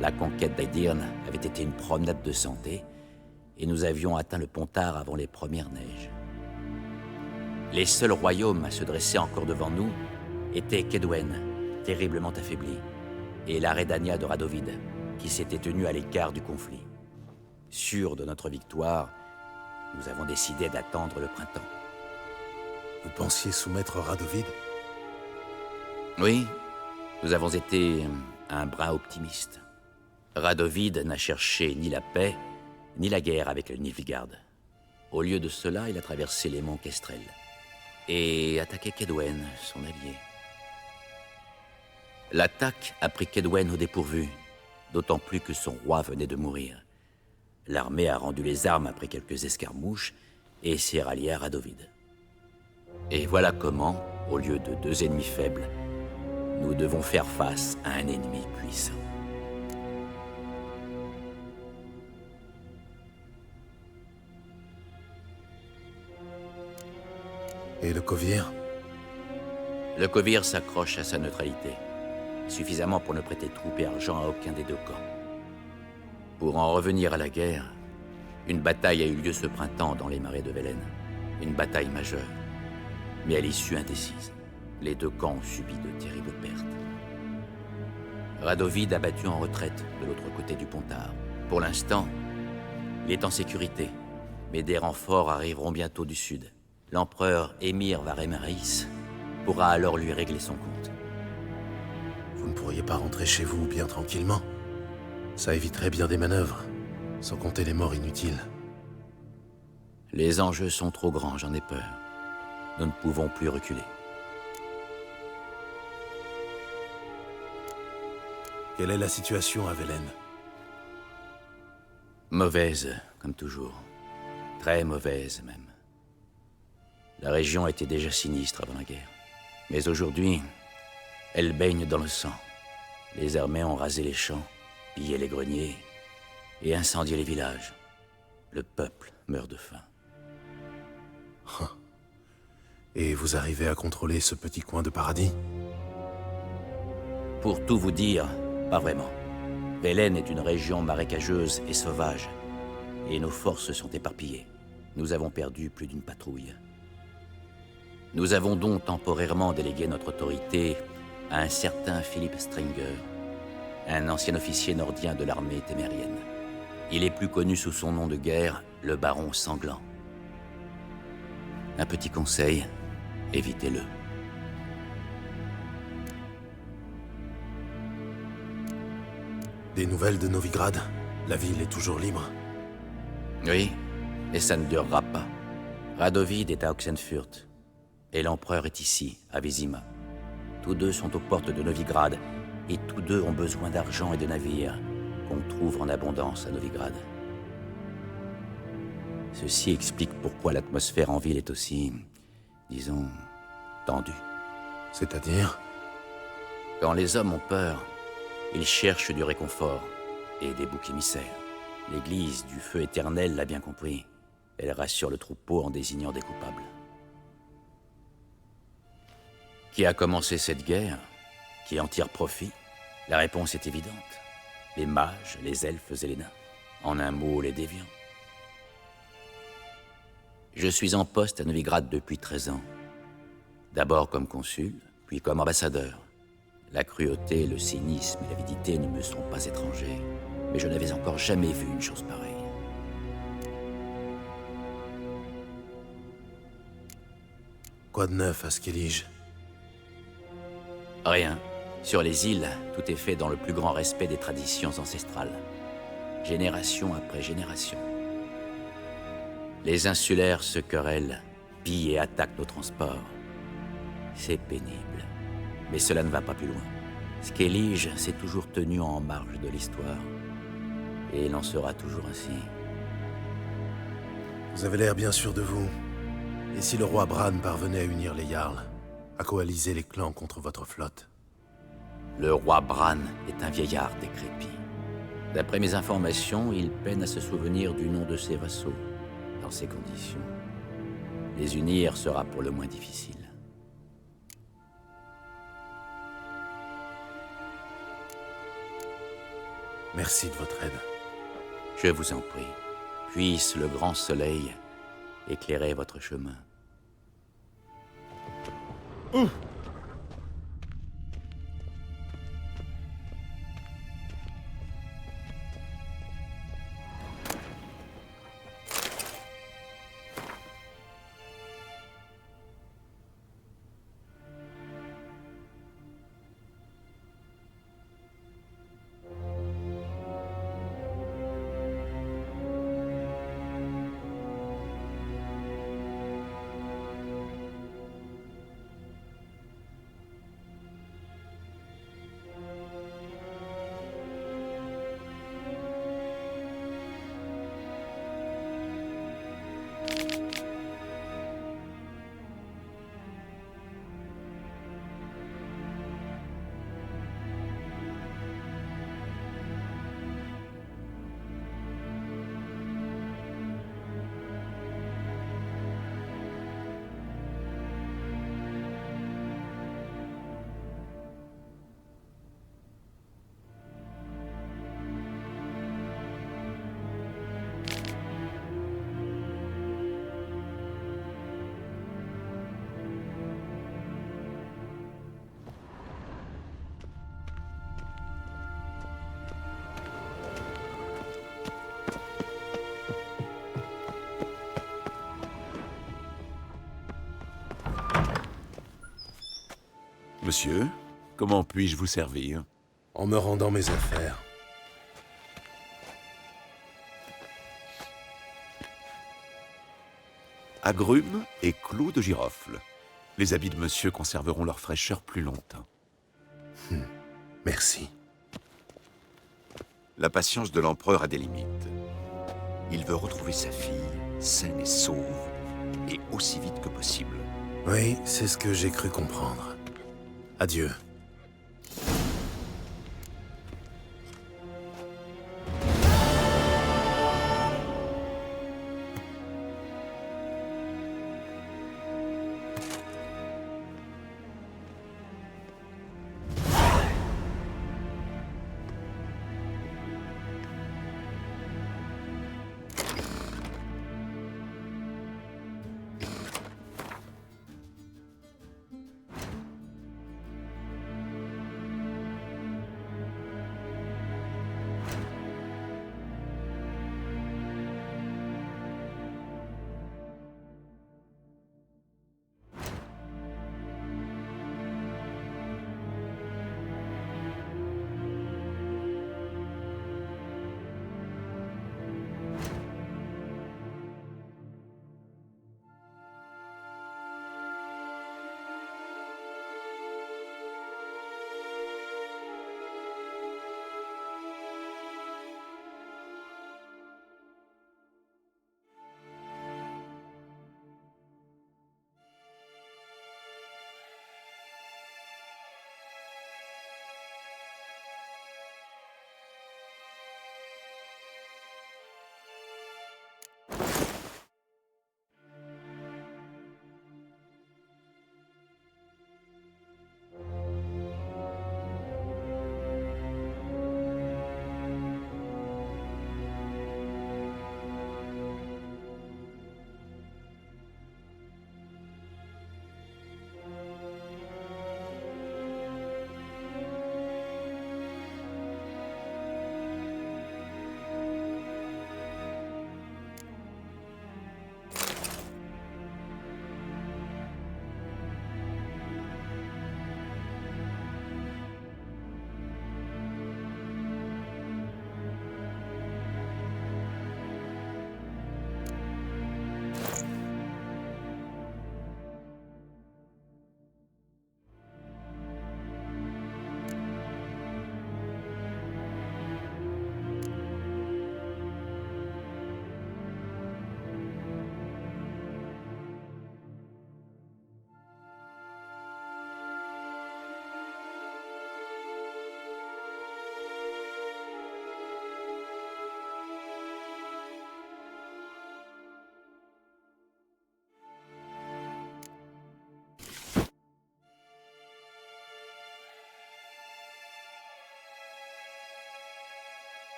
La conquête d'Aedirn avait été une promenade de santé, et nous avions atteint le Pontard avant les premières neiges. Les seuls royaumes à se dresser encore devant nous étaient Kaedwen, terriblement affaibli, et la Redania de Radovid, qui s'était tenue à l'écart du conflit. Sûrs de notre victoire, nous avons décidé d'attendre le printemps. Vous pensiez soumettre Radovid? Oui, nous avons été un brin optimistes. Radovid n'a cherché ni la paix, ni la guerre avec le Nilfgaard. Au lieu de cela, il a traversé les monts Kestrel et attaqué Kaedwen, son allié. L'attaque a pris Kaedwen au dépourvu, d'autant plus que son roi venait de mourir. L'armée a rendu les armes après quelques escarmouches et s'est ralliée à Radovid. Et voilà comment, au lieu de deux ennemis faibles, nous devons faire face à un ennemi puissant. Et le Kovir? Le Kovir s'accroche à sa neutralité, suffisamment pour ne prêter troupes et argent à aucun des deux camps. Pour en revenir à la guerre, une bataille a eu lieu ce printemps dans les marais de Velen. Une bataille majeure, mais à l'issue indécise. Les deux camps ont subi de terribles pertes. Radovid a battu en retraite de l'autre côté du Pontard, Pour l'instant, il est en sécurité, mais des renforts arriveront bientôt du sud. L'empereur Émir Varemaris pourra alors lui régler son compte. Vous ne pourriez pas rentrer chez vous bien tranquillement? Ça éviterait bien des manœuvres, sans compter les morts inutiles. Les enjeux sont trop grands, j'en ai peur. Nous ne pouvons plus reculer. Quelle est la situation à Velen? Mauvaise, comme toujours. Très mauvaise, même. La région était déjà sinistre avant la guerre. Mais aujourd'hui, elle baigne dans le sang. Les armées ont rasé les champs, pillé les greniers et incendié les villages. Le peuple meurt de faim. Et vous arrivez à contrôler ce petit coin de paradis? Pour tout vous dire, pas vraiment. Velen est une région marécageuse et sauvage, et nos forces sont éparpillées. Nous avons perdu plus d'une patrouille. Nous avons donc temporairement délégué notre autorité à un certain Philippe Stringer, un ancien officier nordien de l'armée témérienne. Il est plus connu sous son nom de guerre, le Baron Sanglant. Un petit conseil, évitez-le. Des nouvelles de Novigrad? La ville est toujours libre? Oui, et ça ne durera pas. Radovid est à Oxenfurt, et l'empereur est ici, à Vizima. Tous deux sont aux portes de Novigrad, et tous deux ont besoin d'argent et de navires, qu'on trouve en abondance à Novigrad. Ceci explique pourquoi l'atmosphère en ville est aussi, disons, tendue. C'est-à-dire? Quand les hommes ont peur, ils cherchent du réconfort et des boucs émissaires. L'église du feu éternel l'a bien compris. Elle rassure le troupeau en désignant des coupables. Qui a commencé cette guerre? Qui en tire profit? La réponse est évidente. Les mages, les elfes et les nains. En un mot, les déviants. Je suis en poste à Novigrad depuis 13 ans. D'abord comme consul, puis comme ambassadeur. La cruauté, le cynisme et l'avidité ne me sont pas étrangers, mais je n'avais encore jamais vu une chose pareille. Quoi de neuf à Skellige? Rien. Sur les îles, tout est fait dans le plus grand respect des traditions ancestrales. Génération après génération. Les insulaires se querellent, pillent et attaquent nos transports. C'est pénible. Mais cela ne va pas plus loin. Skellige s'est toujours tenu en marge de l'histoire. Et il en sera toujours ainsi. Vous avez l'air bien sûr de vous. Et si le roi Bran parvenait à unir les Jarls, à coaliser les clans contre votre flotte? Le roi Bran est un vieillard décrépit. D'après mes informations, il peine à se souvenir du nom de ses vassaux. Dans ces conditions, les unir sera pour le moins difficile. Merci de votre aide. Je vous en prie. Puisse le grand soleil éclairer votre chemin. Monsieur, comment puis-je vous servir? En me rendant mes affaires. Agrumes et clous de girofle. Les habits de monsieur conserveront leur fraîcheur plus longtemps. Merci. La patience de l'empereur a des limites. Il veut retrouver sa fille, saine et sauve, et aussi vite que possible. Oui, c'est ce que j'ai cru comprendre. Adieu.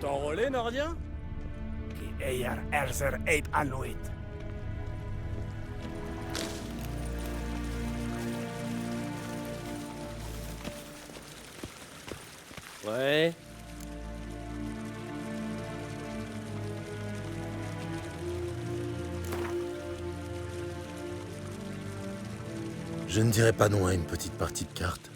enrôlé, Nordien? Qui Eyar Erzer Eib Anuit. Ouais. Je ne dirais pas non à une petite partie de cartes.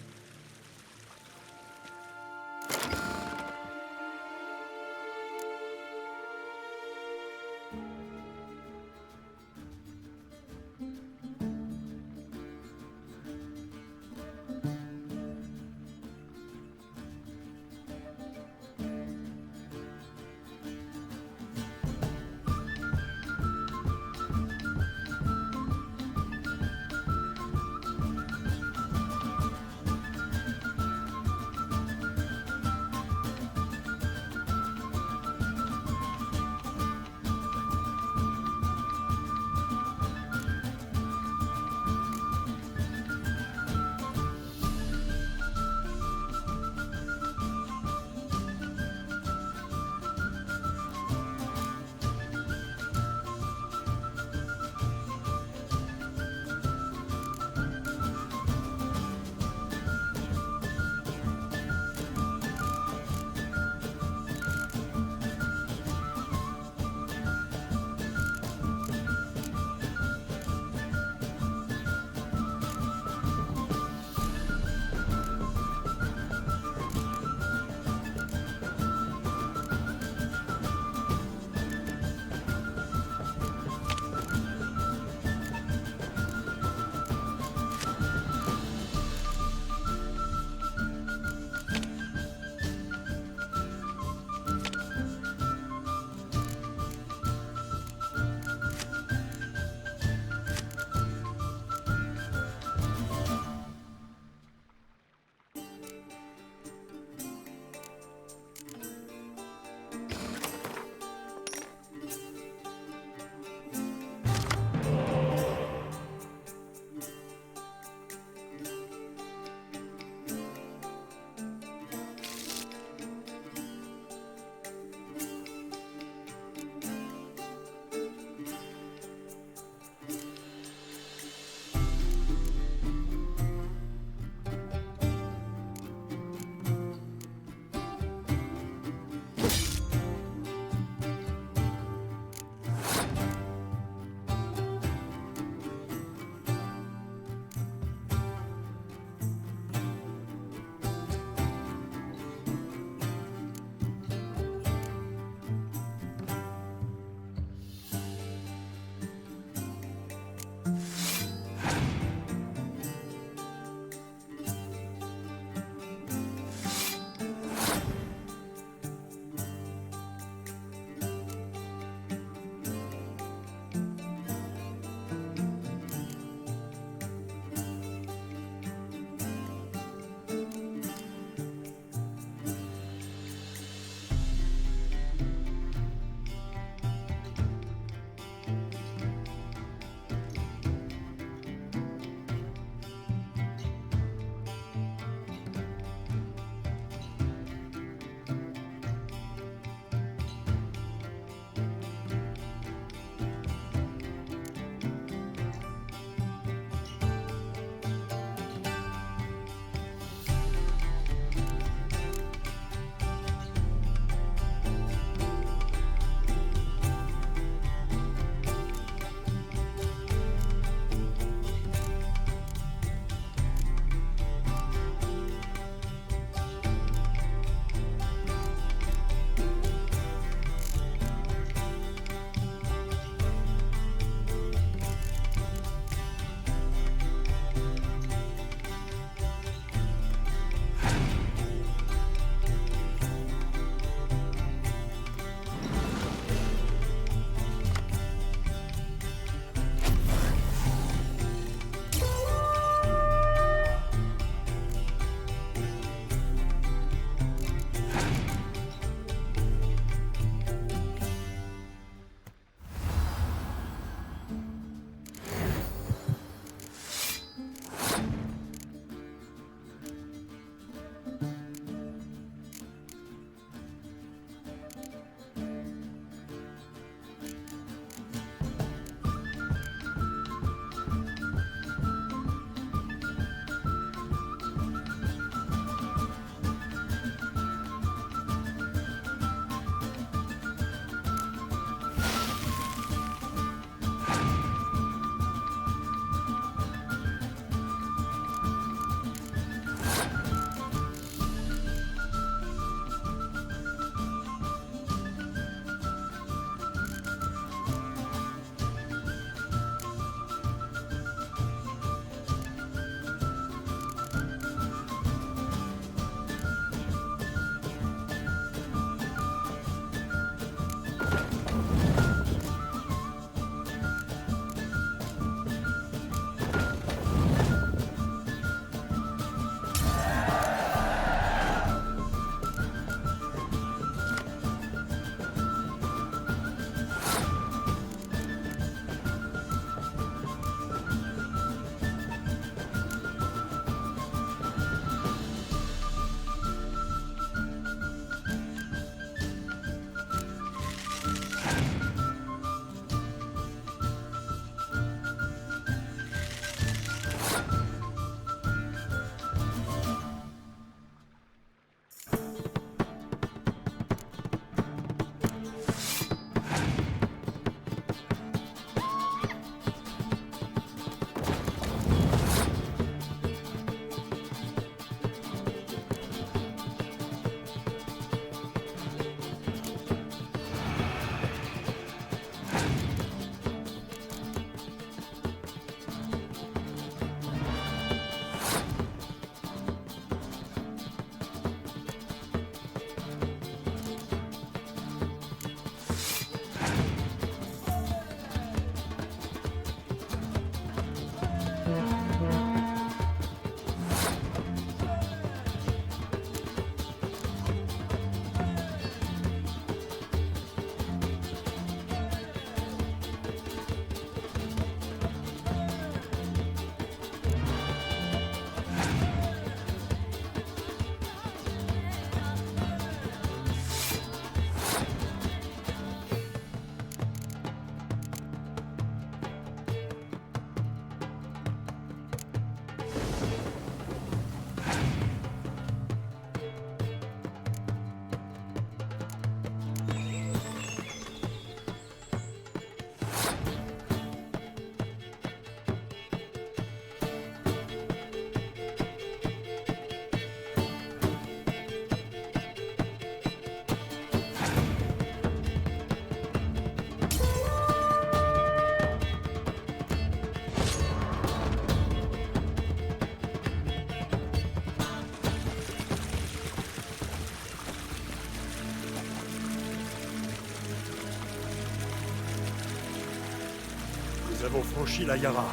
avons franchi la Yara.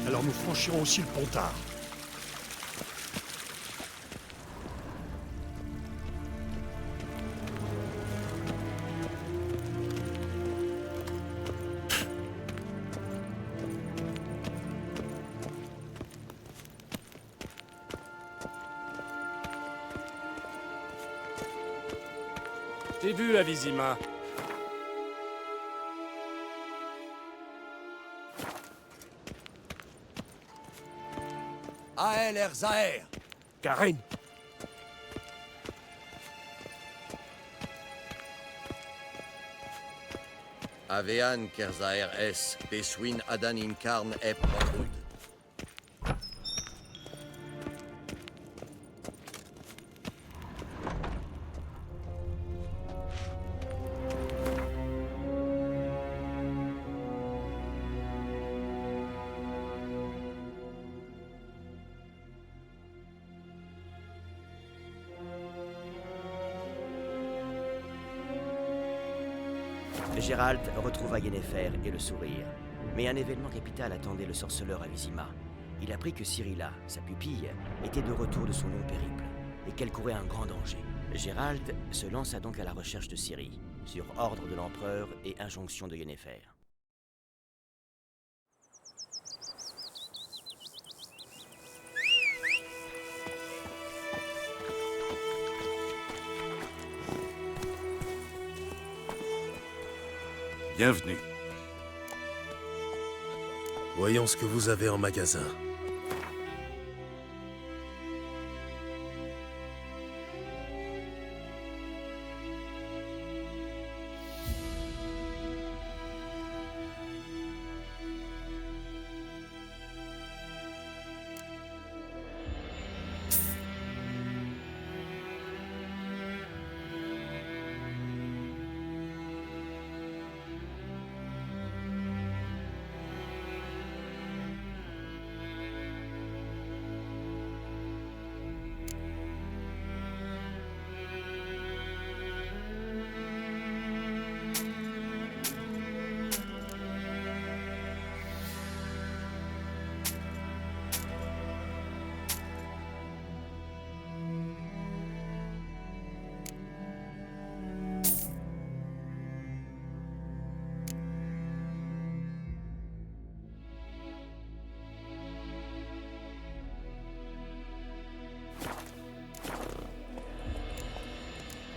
Alors nous franchirons aussi le Pontard. J'ai vu à Vizima. Ael Erzaer. Karen. Avean Kerzaer S. Beswin Adan Incarn Ep Rotrud. Gérald retrouva Yennefer et le sourire. Mais un événement capital attendait le sorceleur à Vizima. Il apprit que Cyrilla, sa pupille, était de retour de son long périple, et qu'elle courait un grand danger. Gérald se lança donc à la recherche de Ciri, sur ordre de l'empereur et injonction de Yennefer. Bienvenue. Voyons ce que vous avez en magasin.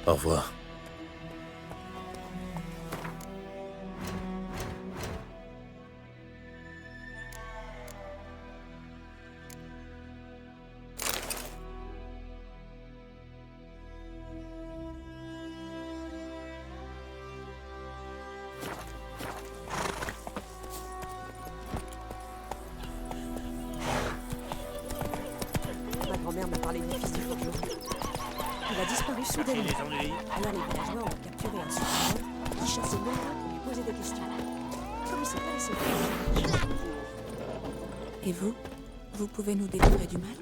Au revoir. Ma grand-mère m'a parlé du fils du forgeron. Il a disparu soudainement. Alors les villageois ont capturé un sorcier qui chassait Nora pour lui poser des questions. Comme il s'est pas laissé faire. Et vous? Vous pouvez nous délivrer du mal?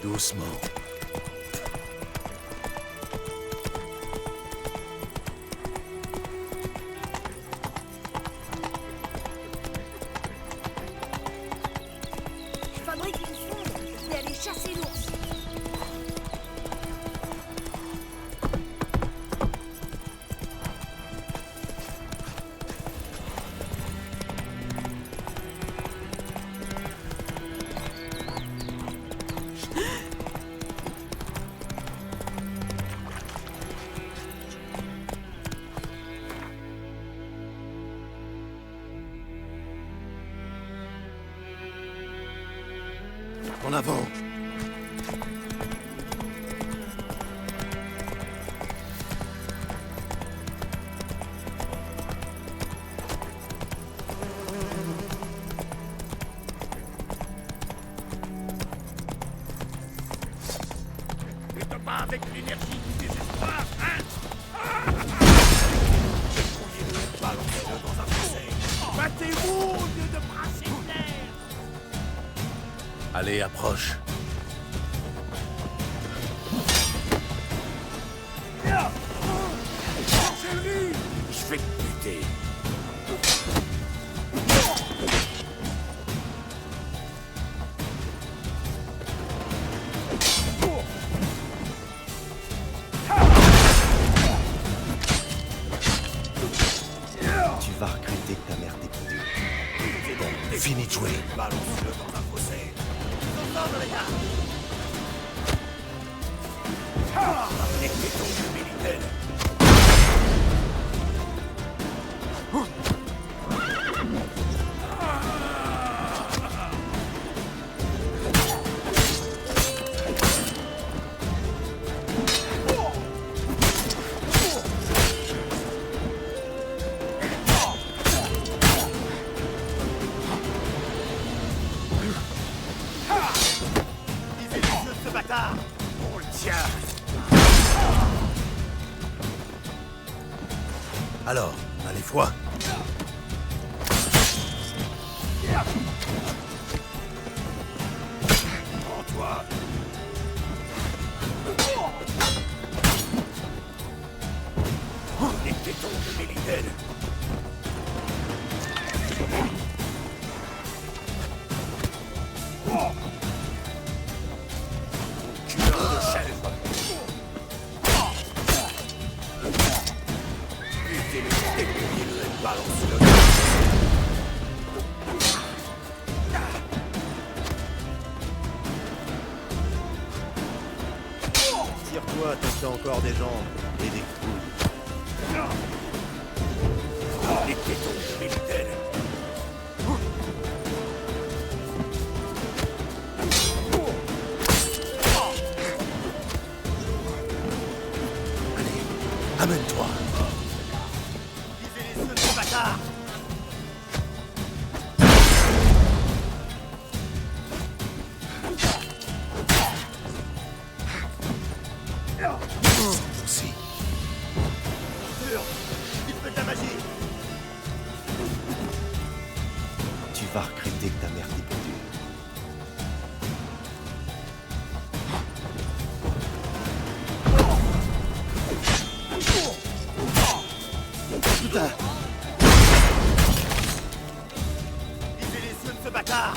Doucement. Je fabrique une sonde et aller chasser l'ours. En avant. Ne pas avec l'énergie du désespoir, hein? Dépouillez-le, balancez-le dans un fossé. Battez-vous au lieu de brasser l'air. Allez, approche. Lâchez-lui! Je vais te buter. Tu vas regretter que ta mère t'ait pris. Fini de jouer. Balance-le dans un fossé. Ensemble, les gars! Les tétons du Minitel. Visez les yeux de ce bâtard! On le tient! Alors, on a les foies. Prends-toi! Les tétons de Mélitène! Culeur de chèvre! Butez-le, dépouillez-le et balancez-le! Tire-toi tant que t'as encore des jambes et des couilles. Les tétons de Mélitène! Amène-toi. Visez les yeux de ce bâtard! Aussi. Sûr, il fait de la magie! Tu vas regretter que ta mère t'ait pris. Putain! Visez les yeux de ce bâtard!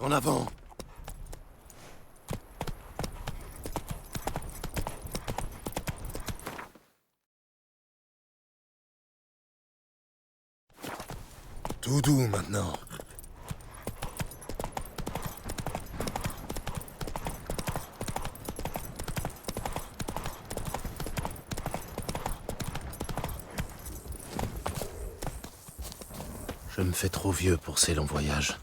En avant! Tout doux maintenant. Je me fais trop vieux pour ces longs voyages.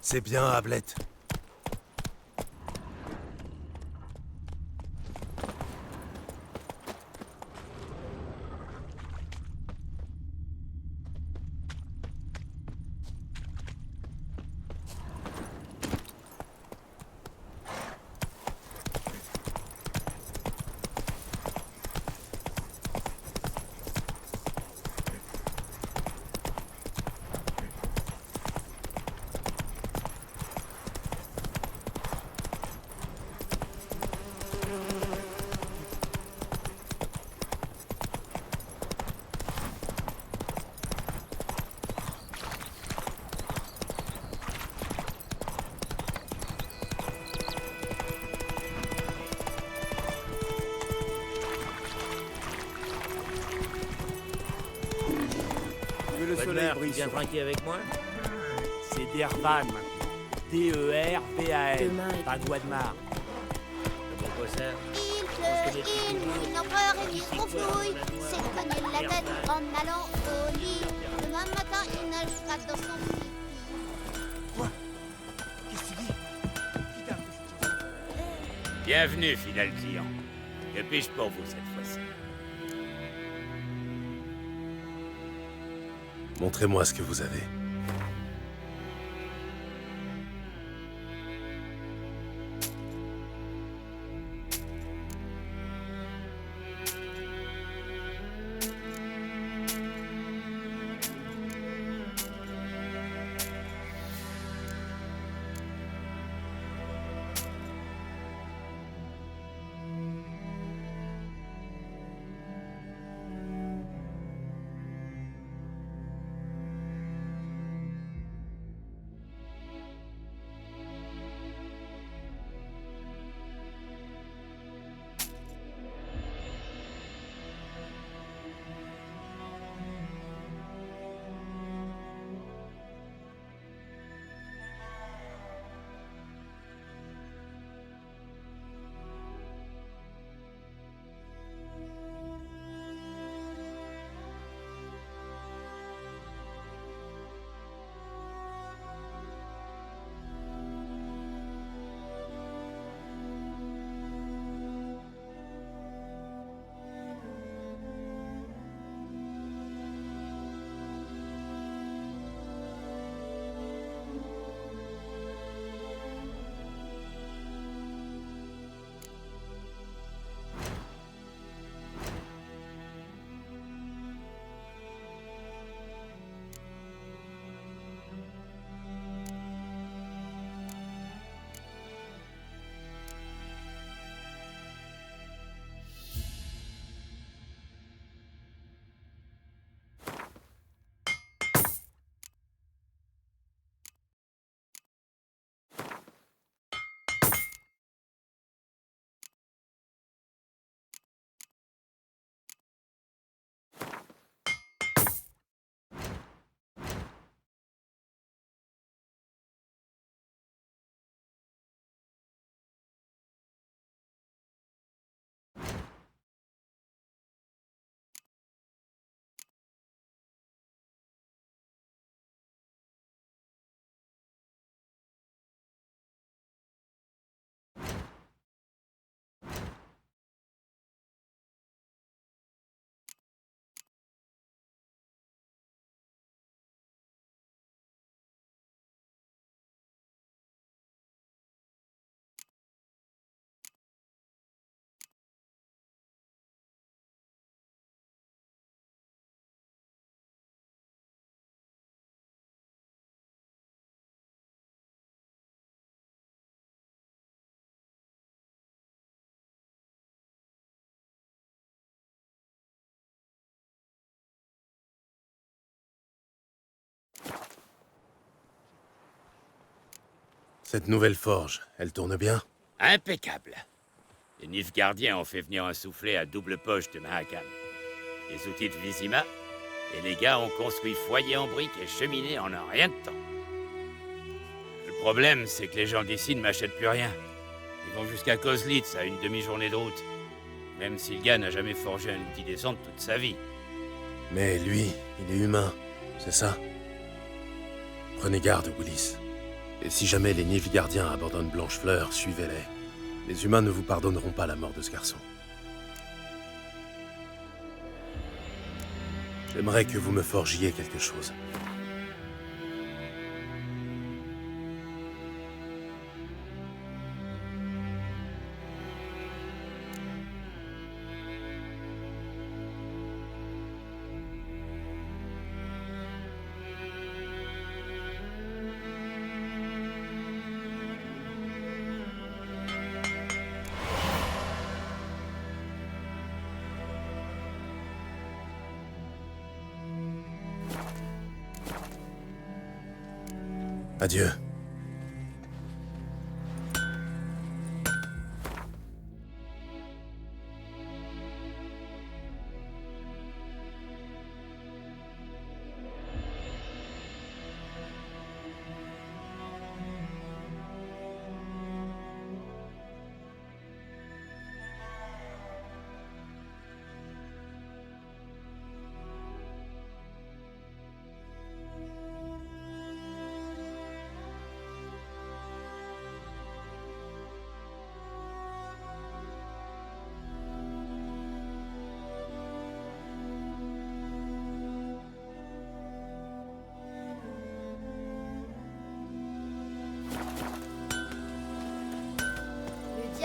C'est bien, Ablette. Connard, tu viens trinquer avec moi? C'est Dervan maintenant. D-E-R-V-A-N. Demain est- Pas Guadmar. Pourquoi ça? L'empereur est mis trop flouille, c'est cogner la tête en allant au lit. Demain matin, il nagera dans son lit. Quoi? Qu'est-ce que tu dis? Putain, Bienvenue, fidèle client. Que puis-je pour vous cette fois-ci? Montrez-moi ce que vous avez. Cette nouvelle forge, elle tourne bien? Impeccable. Les Nilfgaardiens ont fait venir un soufflet à double poche de Mahakam, les outils de Vizima, et les gars ont construit foyer en briques et cheminée en un rien de temps. Le problème, c'est que les gens d'ici ne m'achètent plus rien. Ils vont jusqu'à Kozlitz, à une demi-journée de route. Même si le gars n'a jamais forgé un outil décent de toute sa vie. Mais lui, il est humain, c'est ça? Prenez garde, Willis. Et si jamais les Nilfgaardiens abandonnent Blanchefleur, suivez-les. Les humains ne vous pardonneront pas la mort de ce garçon. J'aimerais que vous me forgiez quelque chose. Adieu.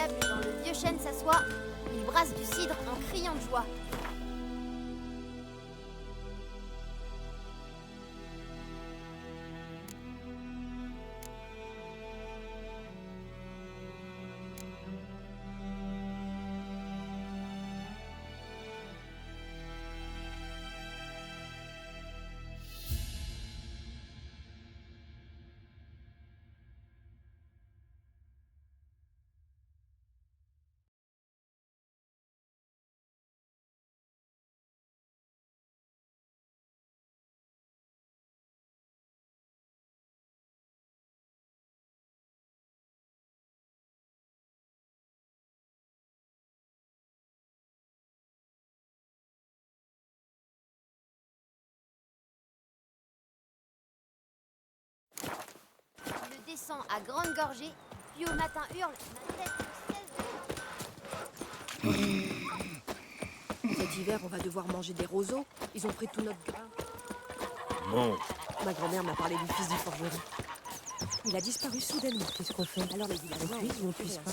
diable dans le vieux chêne s'assoit. Il brasse du cidre en criant de joie. Le descend à grande gorgée, puis au matin hurle. Ma tête ne cesse de... Cet hiver, on va devoir manger des roseaux. Ils ont pris tout notre grain. Non. Ma grand-mère m'a parlé du fils du forgeron. Il a disparu soudainement. Qu'est-ce qu'on fait? Alors les villageois, on ne puisse pas.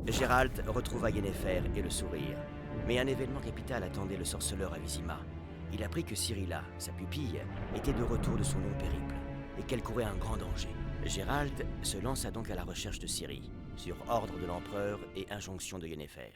Géralt retrouva Yennefer et le sourire. Mais un événement capital attendait le sorceleur à Vizima. Il apprit que Cyrilla, sa pupille, était de retour de son long périple, et qu'elle courait un grand danger. Géralt se lança donc à la recherche de Ciri, sur ordre de l'empereur et injonction de Yennefer.